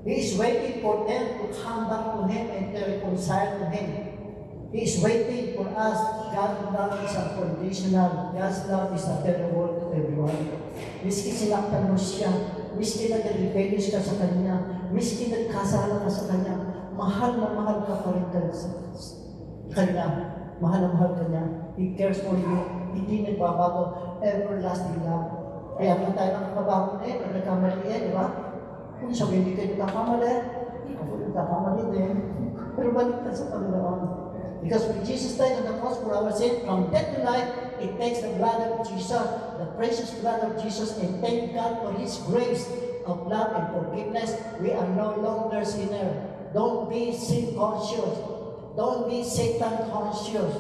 He is waiting for them to come back to Him and to reconcile to Him. He is waiting for us. God's love is unconditional. God's love is available to everyone. Miski sinaktan mo siya, miski nag-rebellious ka sa Kanya, miski nagkasala ka sa Kanya, mahal na mahal ka pa rin sa Kanya. Mahal na mahal ka niya. He cares for you. Hindi nagbabago. Everlasting love. Kaya kung tayo nakakabago pag nagkamali di ba? Kung sabi hindi kayo nagkakamali, ako nagkakamali din. Pero balik na sa Panginoon. Because when Jesus died on the cross for our sin, from death to life, it takes the blood of Jesus, the precious blood of Jesus, and thank God for His grace of love and forgiveness. We are no longer sinners. Don't be sin conscious. Don't be Satan conscious.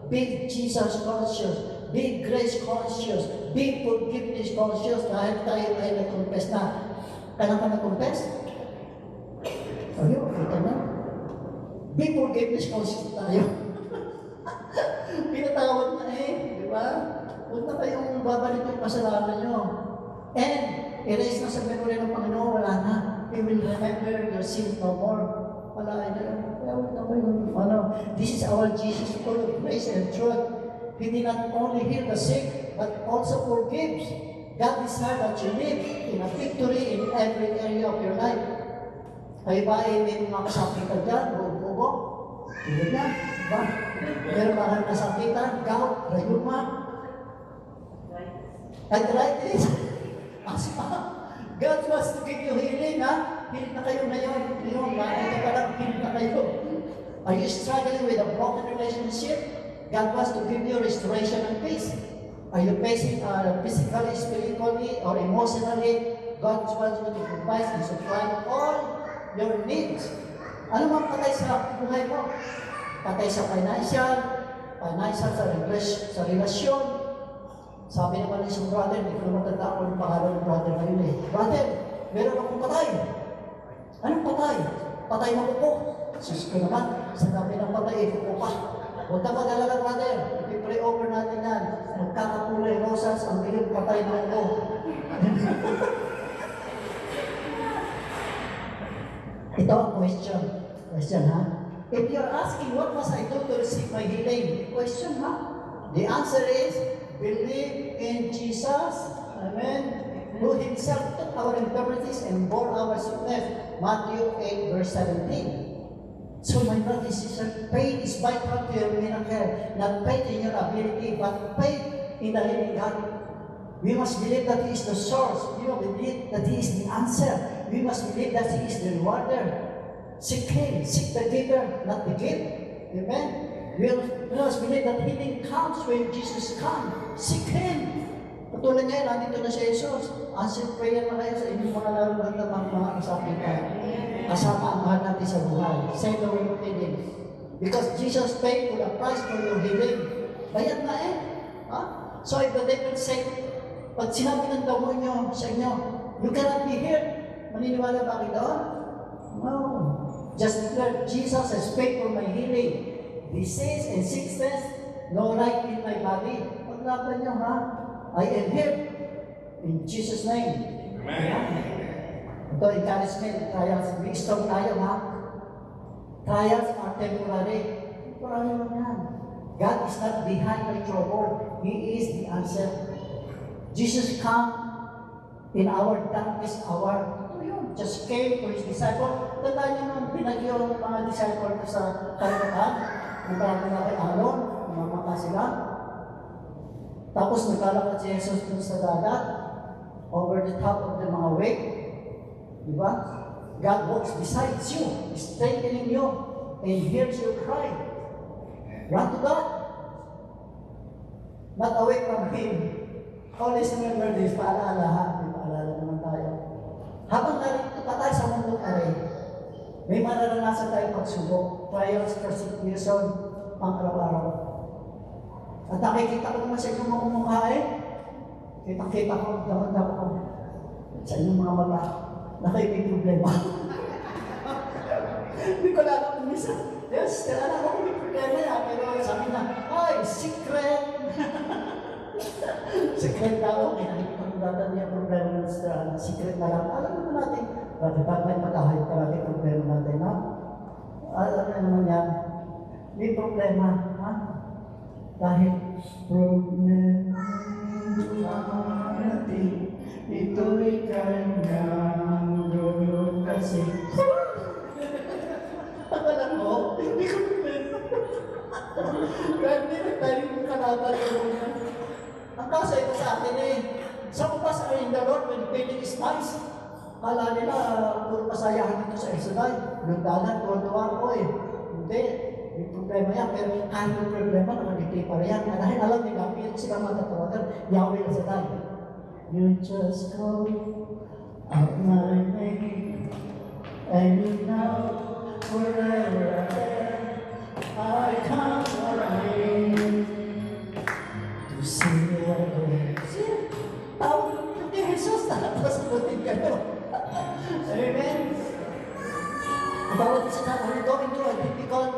Be Jesus conscious. Be grace conscious. Be forgiveness conscious dahil tayo ay nag-confess na. Kailan ka nag-confess? Ayun, kita na. Be forgiveness conscious tayo. Pinatawad na di ba? Huwag na kayong babalik yung kasalanan nyo. And, erase na sa memory ng Panginoon, wala na. He will remember your sin no more. Wala na. Kaya huwag na kayong, this is our Jesus full of grace and truth. He did not only heal the sick, but also forgives. God desires that you live in a victory in every area of your life. Kayo ba ay may mga kasakitan dyan? Buo-buo? Tulad na. Diba? Meron ba ang kasakitan? Gout? Rayuma? Arthritis? Asma? God wants to give you healing, ha? Heal na kayo ngayon. Ito pa lang, heal na kayo. Are you struggling with a broken relationship? God wants to give you restoration and peace. Are you facing physically, spiritually, or emotionally? God wants you to provide and supply all your needs. Ano mang patay sa buhay mo? Patay sa financial sa relasyon. Sabi naman ng isang brother, hindi ko naman tanda ko yung pangalan ng brother na yun Brother, meron akong patay. Anong patay? Patay na kuko. Sus ko naman, sa dami ng patay, kuko pa. Huwag ka mag-alala, brother. I-pray over natin yan. Magkakakulay rosas ang iyong patay na kuko. Ito ang question. Question, ha? If you're asking, what must I do to receive my healing? Question, ha? The answer is, believe in Jesus. Amen. Who himself took our infirmities and bore our sickness. Matthew 8, verse 17. So my brothers and sisters, faith is vital to your miracle. Not faith in your ability, but faith in the living God. We must believe that He is the source. We must believe that He is the answer. We must believe that He is the rewarder. Seek Him, seek the giver, not the gift. Amen? We must believe that healing comes when Jesus comes. Seek Him. Patuloy ngayon, nandito na si Jesus. Answer prayer na kayo sa inyong mga nararamdaman ng mga kasakitan. Kasama ang mahal natin sa buhay. Say the word of healing. Because Jesus paid for the price for your healing. Bayad na Ha? So if the devil say, pag sinabi ng demonyo sa inyo, you cannot be healed. Maniniwala ba kayo doon? No. Just declare, Jesus has paid for my healing. Disease and sickness, no right in my body. Paglaban nyo, ha? I am healed. In Jesus' name. Amen. Ito, encouragement, trials. Be strong tayo, ha? Trials are temporary. Temporary lang yan. God is not behind my trouble. He is the answer. Jesus came in our darkest hour. Just came to His disciple. Tandaan niyo nung pinagyo ng mga disciple sa karagatan. Nagkaroon na kay Aaron, mamaka sila. Tapos naglalakad si Jesus dun sa dagat, over the top of the mga wave. Diba? God walks beside you, strengthening you, and hears your cry. Run to God. Not away from Him. Always remember this, paalala ha. May paalala naman tayo. Habang narito pa tayo sa mundong aray, may mararanasan tayong pagsubok, trials, persecution, pang araw-araw. At nakikita ko naman sa inyong mga kumakain, kitang-kita ko, daman-daman ko, sa inyong mga mata, na kayo may problema. Hindi ko lang ako minsan. Yes, kailangan ako may problema yan, pero sabi na, ay, secret! Secret daw, kinakita ko datan niya problema na secret na lang. Alam naman natin, bakit may patahayag talaga problema natin, ha? Alam naman yan, may problema, ha? Dahil problema natin, ito'y kanyang dulo kasi. Alam mo, hindi ko problema. Kaya hindi na tayo kalaban ko niya. Ang kaso ito sa atin some of us are in the Lord when feeling is nice. Kala nila, puro masayahan dito sa Exodus. Nagdalan, tuwa-tuwa ko Hindi. May problema yan. Pero kahit may problema, nakagiti pa rin yan. Dahil alam nila, hindi sila matatawagan. Yahweh na sa tayo. You just call out my name, and you know forever and ever. I come running to see your grace. Tawag ni Jesus, tapos butin ka no. Amen. Bawat isa na, when you're going through a difficult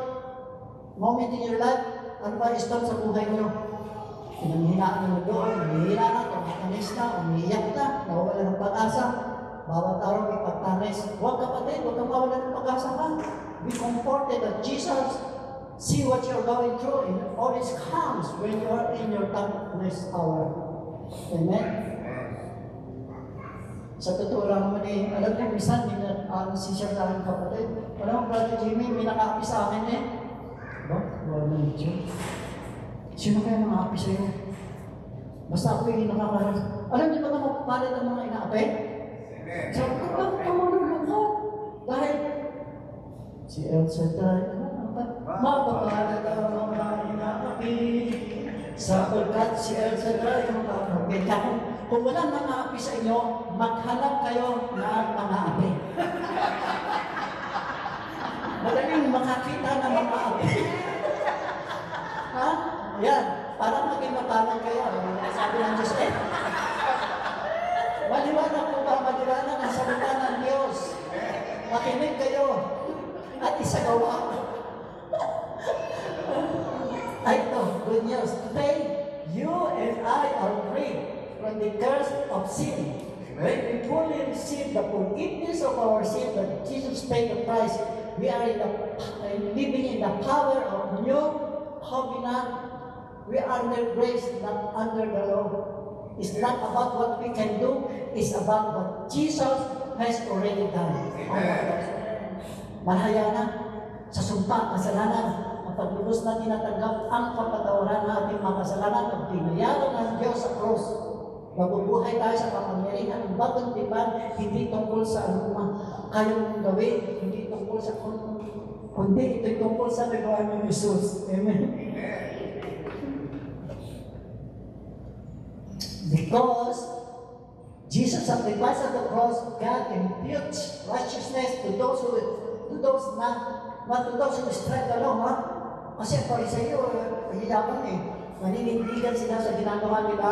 moment in your life, ano ba storm sa buhay nyo? Pinanghinaan mo doon, umihina na, tumatanis na, umiiyak na, nawawala ng pag-asa. Bawat araw may pagtanis. Huwag kapatid, huwag kang mawala ng pag-asa ka. Be comforted that Jesus see what you're going through and always comes when you're in your darkness hour. Amen? Sa totoo lang naman eh, alam niyo, minsan, si Sir na aking kapatid, alam mo, Brother Jimmy, may nakaapi sa akin eh. Ba? Wala na ito. Sino kaya nakaapi sa'yo? Basta ako yung nakakaras. Alam niyo ba na mapapalit ang mga inaapi? Sabi ko, bakit ka malulungkot? Dahil, si Elsa tayo, mapapalit ang mga inaapi. Sapagkat si Elsa tayo, makakabit ako. Kung walang mga api sa inyo, maghanap kayo ng mga api. Madaling makakita ng mga api. Ha? Yan. Para maging matalang kayo. Sabi ng Diyos eh. Maliwanag po ba? Maliwanag ang salita ng Diyos. Makinig kayo. At isagawa. Ay, ito. Good news. Today, you and I are free from the curse of sin. When we fully receive the forgiveness of our sin that Jesus paid the price, we are living in the power of new covenant. We are under grace, not under the law. It's not about what we can do, it's about what Jesus has already done. Malaya na sa sumpa, kasalanan, ang paglubos na tinatanggap ang kapatawaran ng ating mga kasalanan at binayaran ng Diyos sa cross. Mabubuhay tayo sa kapangyarihan ng bagong tipan, hindi tungkol sa anumang kayong gawin, hindi tungkol sa kundi ito'y tungkol sa nagawa ng Jesus. Amen? Because Jesus sacrificed at the cross, God imputes righteousness to those who strive the law, ha? Kasi pag sa iyo, mahirapan eh. Maninindigan sila sa ginagawa nila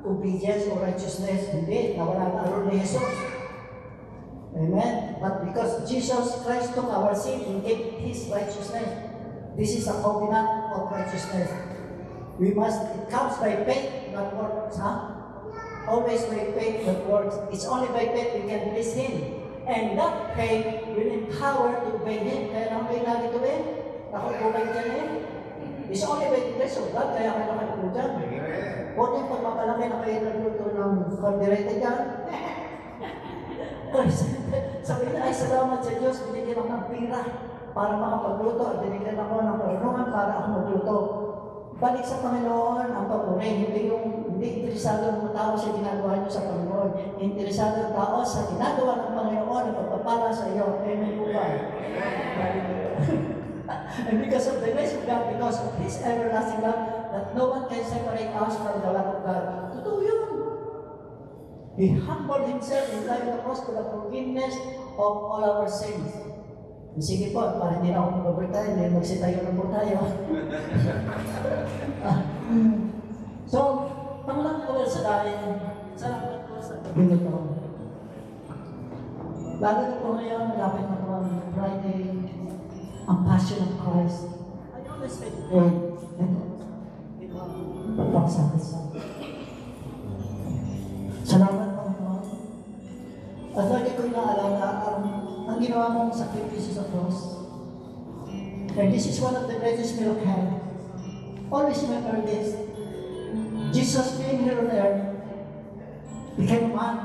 obedience or righteousness. Hindi, nawala na rin ni Jesus. Amen? But because Jesus Christ took our sin and gave His righteousness, this is a covenant of righteousness. It comes by faith, not works, ha? Always by faith, not works. It's only by faith we can please Him. And that faith will empower to obey Him. Kaya naman kayo lagi gawin? Nakapubay dyan eh. It's only by the grace of God, kaya kayo naman po dyan. Huwag yung pagpapalaki na kayo nagluto ng kalderete dyan. Sabi na, ay salamat sa Diyos, binigyan ako ng pira para makapagluto at binigyan ako ng karunungan para ako magluto. Balik sa Panginoon ang papuri, hindi interesado ng tao sa ginagawa niyo sa Panginoon. Interesado ang tao sa ginagawa ng Panginoon ang pagpapala sa iyo. Amen po ba? And because of the grace of God, because of His everlasting love, that no one can separate us from the love of God. Totoo yun. He humbled Himself and died on the cross for the forgiveness of all our sins. Sige po, para hindi na ako mag-overtime, dahil magsitayo na po tayo. So, pangulang ko sa dahil, salamat po sa minuto. Lalo na po ngayon, malapit na po ang Friday, ang Passion of Christ. I always say, pagpagsakit sa salamat po Panginoon. At lagi ko inaalala ang ginawa mong sacrifice sa cross. And this is one of the greatest miracles. Always remember this. Jesus being here on earth became a man,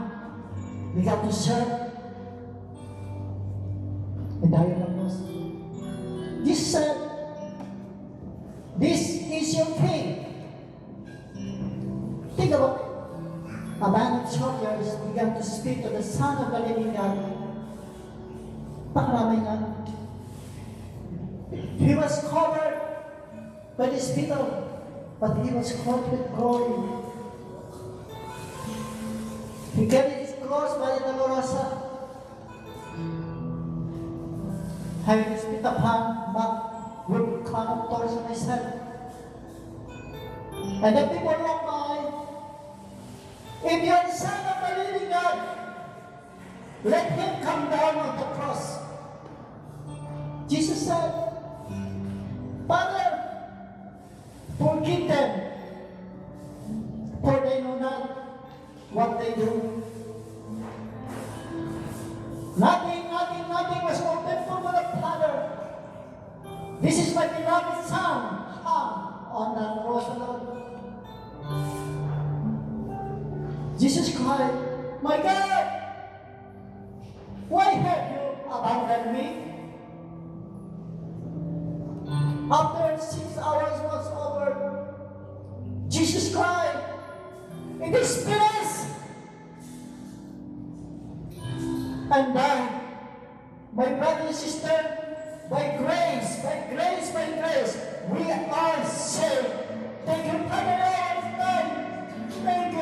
began to serve, and died on the cross. Jesus said, "This is your faith." Think about it. A man of short years began to speak to the Son of the living God. Pakarami nga. He was covered by the spittle, but he was clothed with glory. He carried his cross by the dolorosa. Having spit upon mud with crown of thorns on his head. And the people walk by. If you are the Son of the living God, let him come down on the cross. Jesus said, Father, forgive them, for they know not what they do. Nothing was more painful for the Father. This is my beloved Son, hung on the cross alone. Jesus cried, My God, why have you abandoned me? After 6 hours was over, Jesus cried, It is finished! And then, my brother and sister, by grace, we are saved. Thank you, Father Lord. Thank you.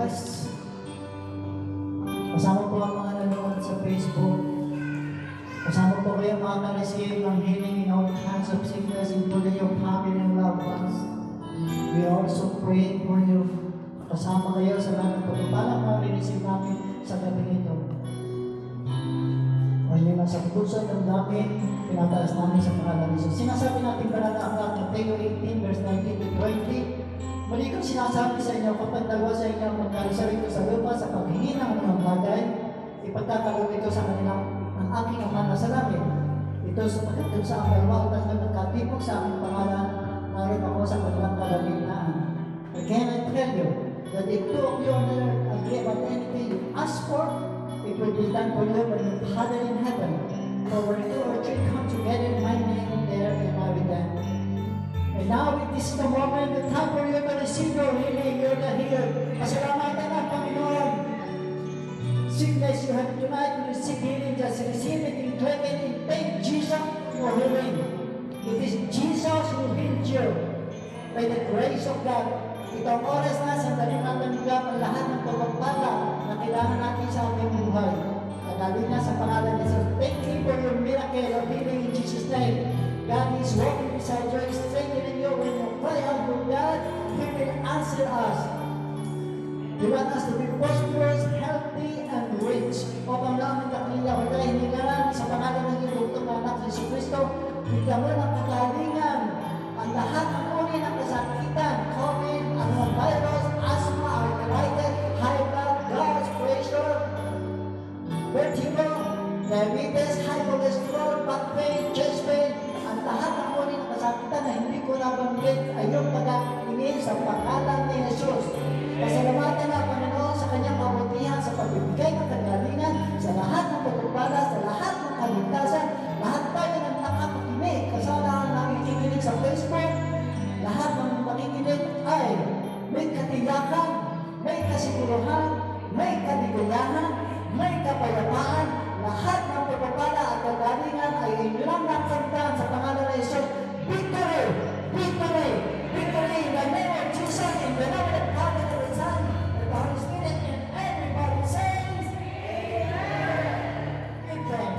requests. Kasama po ang mga nanonood sa Facebook. Kasama po kayo mga na-receive ng healing in all kinds of sickness, including your family and loved ones. We are also praying for you. Kasama kayo sa lahat ng pagpapalang ma-receive namin sa gabi nito. Kung yun ang sa puso ng namin, pinataas namin sa pangalan ni Jesus. Sinasabi natin ba na ang Mateo 18, verse 19 to 20, mali kong sinasabi sa inyo, kapag dalawa sa inyo magkaroon rito sa lupa sa paghingi ng mga bagay, ipagtatalog ito sa kanilang ang aking Ama na sa langit. Ito sapagkat sa ang dalawa o tatlo nagkatipog sa aking pangalan, narin ako sa kanilang kalagitnaan. Again, I tell you, that if two of you on earth agree about anything you ask for, it will be done for you by your Father in heaven. For where two or three come together in my name, there am I with them. And now, this is the moment, the time for you to receive your healing, you're the healed. Pasalamatan ang Panginoon. Sickness you have tonight, you receive healing, just receive it, claim it, and thank Jesus for healing. It is Jesus who healed you. By the grace of God, itong oras na sa daling natanggap ang lahat ng pagpapala na kailangan natin sa ating buhay. Kadali na sa pangalan ni Jesus. Thank you for your miracle of healing in Jesus' name. God is walking beside you, strengthening you. When you cry out to God, He will answer us. He wants us to be prosperous, healthy, and rich. Upang namin kakilala ko tayo hinigaran sa pangalan ng iyong bugtong na anak sa Yesu Cristo, bigyan mo ng kagalingan ang lahat ng uri ng kasakitan, COVID, anong virus, asthma, arthritis, high blood, gas, pressure, vertigo, diabetes, high cholesterol, back pain, chest pain, ang lahat ng uri ng kasakitan na hindi ko nabanggit ay yung pag-ingin sa pangalan ni Jesus. Pasalamatan na Panginoon sa kanyang kabutihan sa pagbibigay ng kagalingan sa lahat ng pagpapala, sa lahat ng kaligtasan, lahat tayo ng nakapakinig, kasama ang nakikinig sa Facebook, lahat ng makikinig ay may katiyakan, may kasiguruhan, may kaligayahan, may kapayapaan, lahat ng pagpapala at kagalingan ay inyong nakantaan sa pangalan ng Jesus. Victory! Victory! Victory in the name of Jesus, in the name of the Father, and the Son, and the Holy Spirit, and everybody says, Amen. Amen.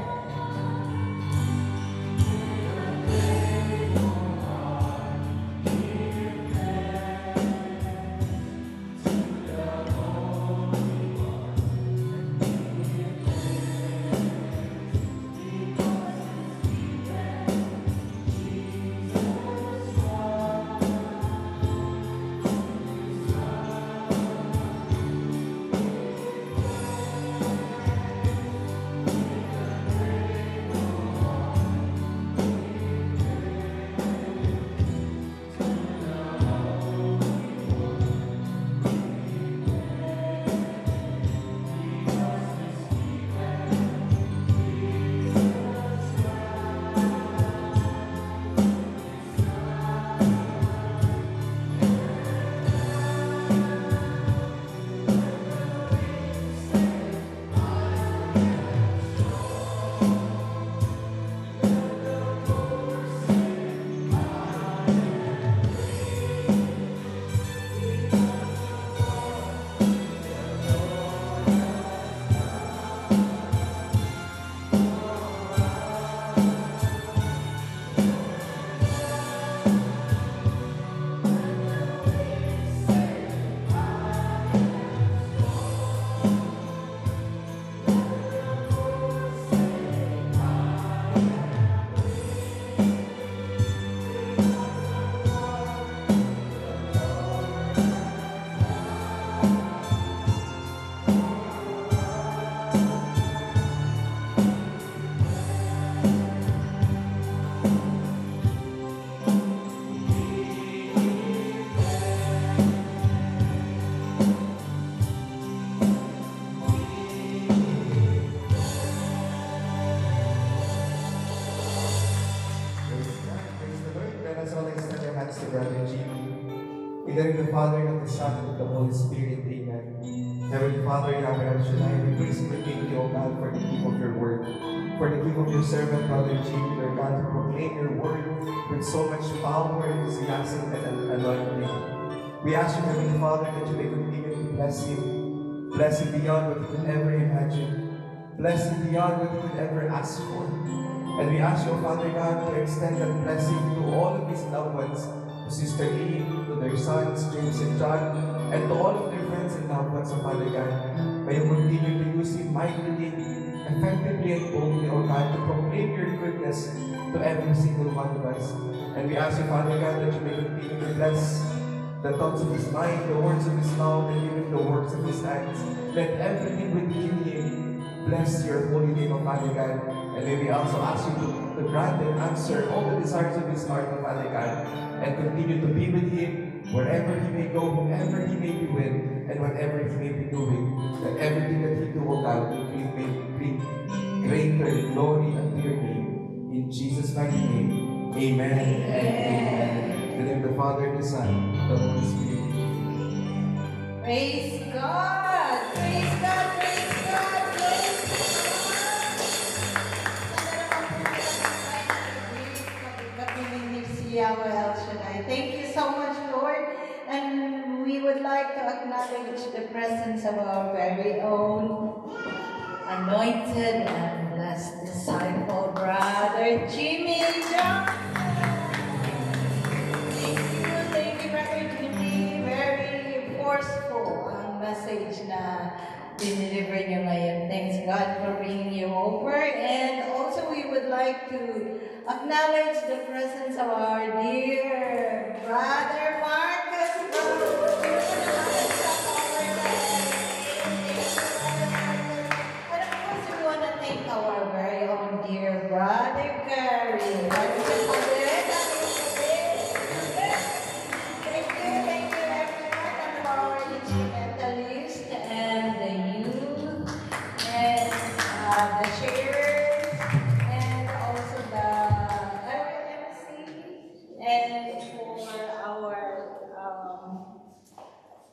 In the name of the Father, and of the Son, and of the Holy Spirit, Amen. Heavenly Father, Yahweh El Shaddai, we praise and thank you, O God, for the gift of your word, for the gift of your servant, Brother Jimmy, Lord God, to proclaim your word with so much power, enthusiasm, and anointing. We ask you, Heavenly Father, that you may continue to bless him Blessing beyond what you could ever imagine. Blessing beyond what you could ever ask for. And we ask you, Father God, to extend that blessing to all of these loved ones, to Sister Lee, to their sons, James and John, and to all of their friends and loved ones, Father God. May you continue to use him mightily, effectively and boldly, O God, to proclaim your goodness to every single one of us. And we ask you, Father God, that you may continue to bless the thoughts of his mind, the words of his mouth, and even the works of his hands. Let everything within him bless your holy name, O Father God. And may we also ask you to grant and answer all the desires of his heart, O Father God, and continue to be with him wherever he may go, whoever he may be with, and whatever he may be doing. That everything that he do, O God, may bring greater glory unto your name. In Jesus' mighty name, amen and amen. In the name of the Father, the Son, and the Holy Spirit. Praise God! Praise God! Praise God! Praise God! Thank you so much, Lord. And we would like to acknowledge the presence of our very own anointed and blessed disciple, Brother Jimmy John. Thank you, Brother Jimmy. Very forceful ang message na dineliver niyo ngayon. Thanks God for bringing you over. And also we would like to acknowledge the presence of our dear Brother Marcus. And of course we want to thank our very own dear Brother Gary. Thank you everyone, and our instrumentalists and the youth and the sharers and also the MC and for our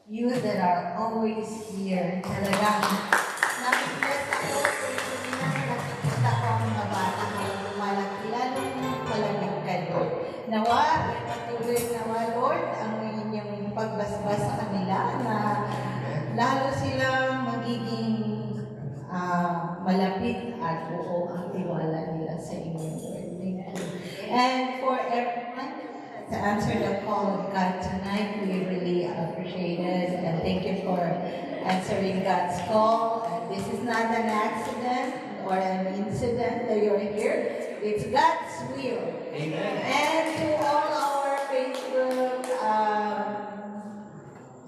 youth that are always here. Talagang nakikilas ako kung nakikita ko ang mga bata ngayon lumalaki lalong palagig kayo. Nawa, patuloy nawa Lord ang inyong pagbasbas sa kanila na lalo silang magiging malapit at buo ang tiwala nila sa inyo, Lord. Thank you. And for everyone to answer the call of God tonight, we really appreciate it. And thank you for answering God's call. And this is not an accident or an incident that you're here. It's God's will. Amen. And to all our Facebook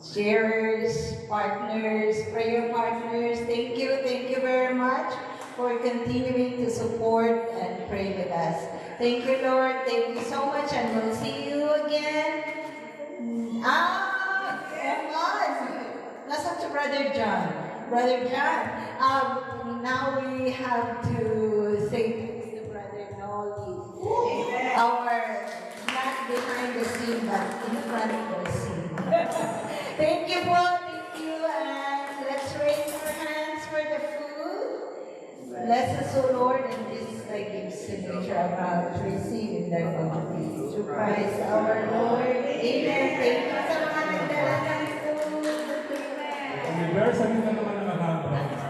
sharers, partners, prayer partners, thank you very much for continuing to support and pray with us. Thank you, Lord. Thank you so much, and we'll see you again. Come on. Nasaan si Brother John? Brother John, now we have to say thanks to Brother Noli. Our, not behind the scene, but in front of the scene. Thank you, Paul. Thank you. And let's raise our hands for the food. Bless us, O Lord, and this is the gift signature about to receive in their body. To Christ our Lord. Amen. Thank you sa mga nagdala ng food. Universal na naman ang mahaba.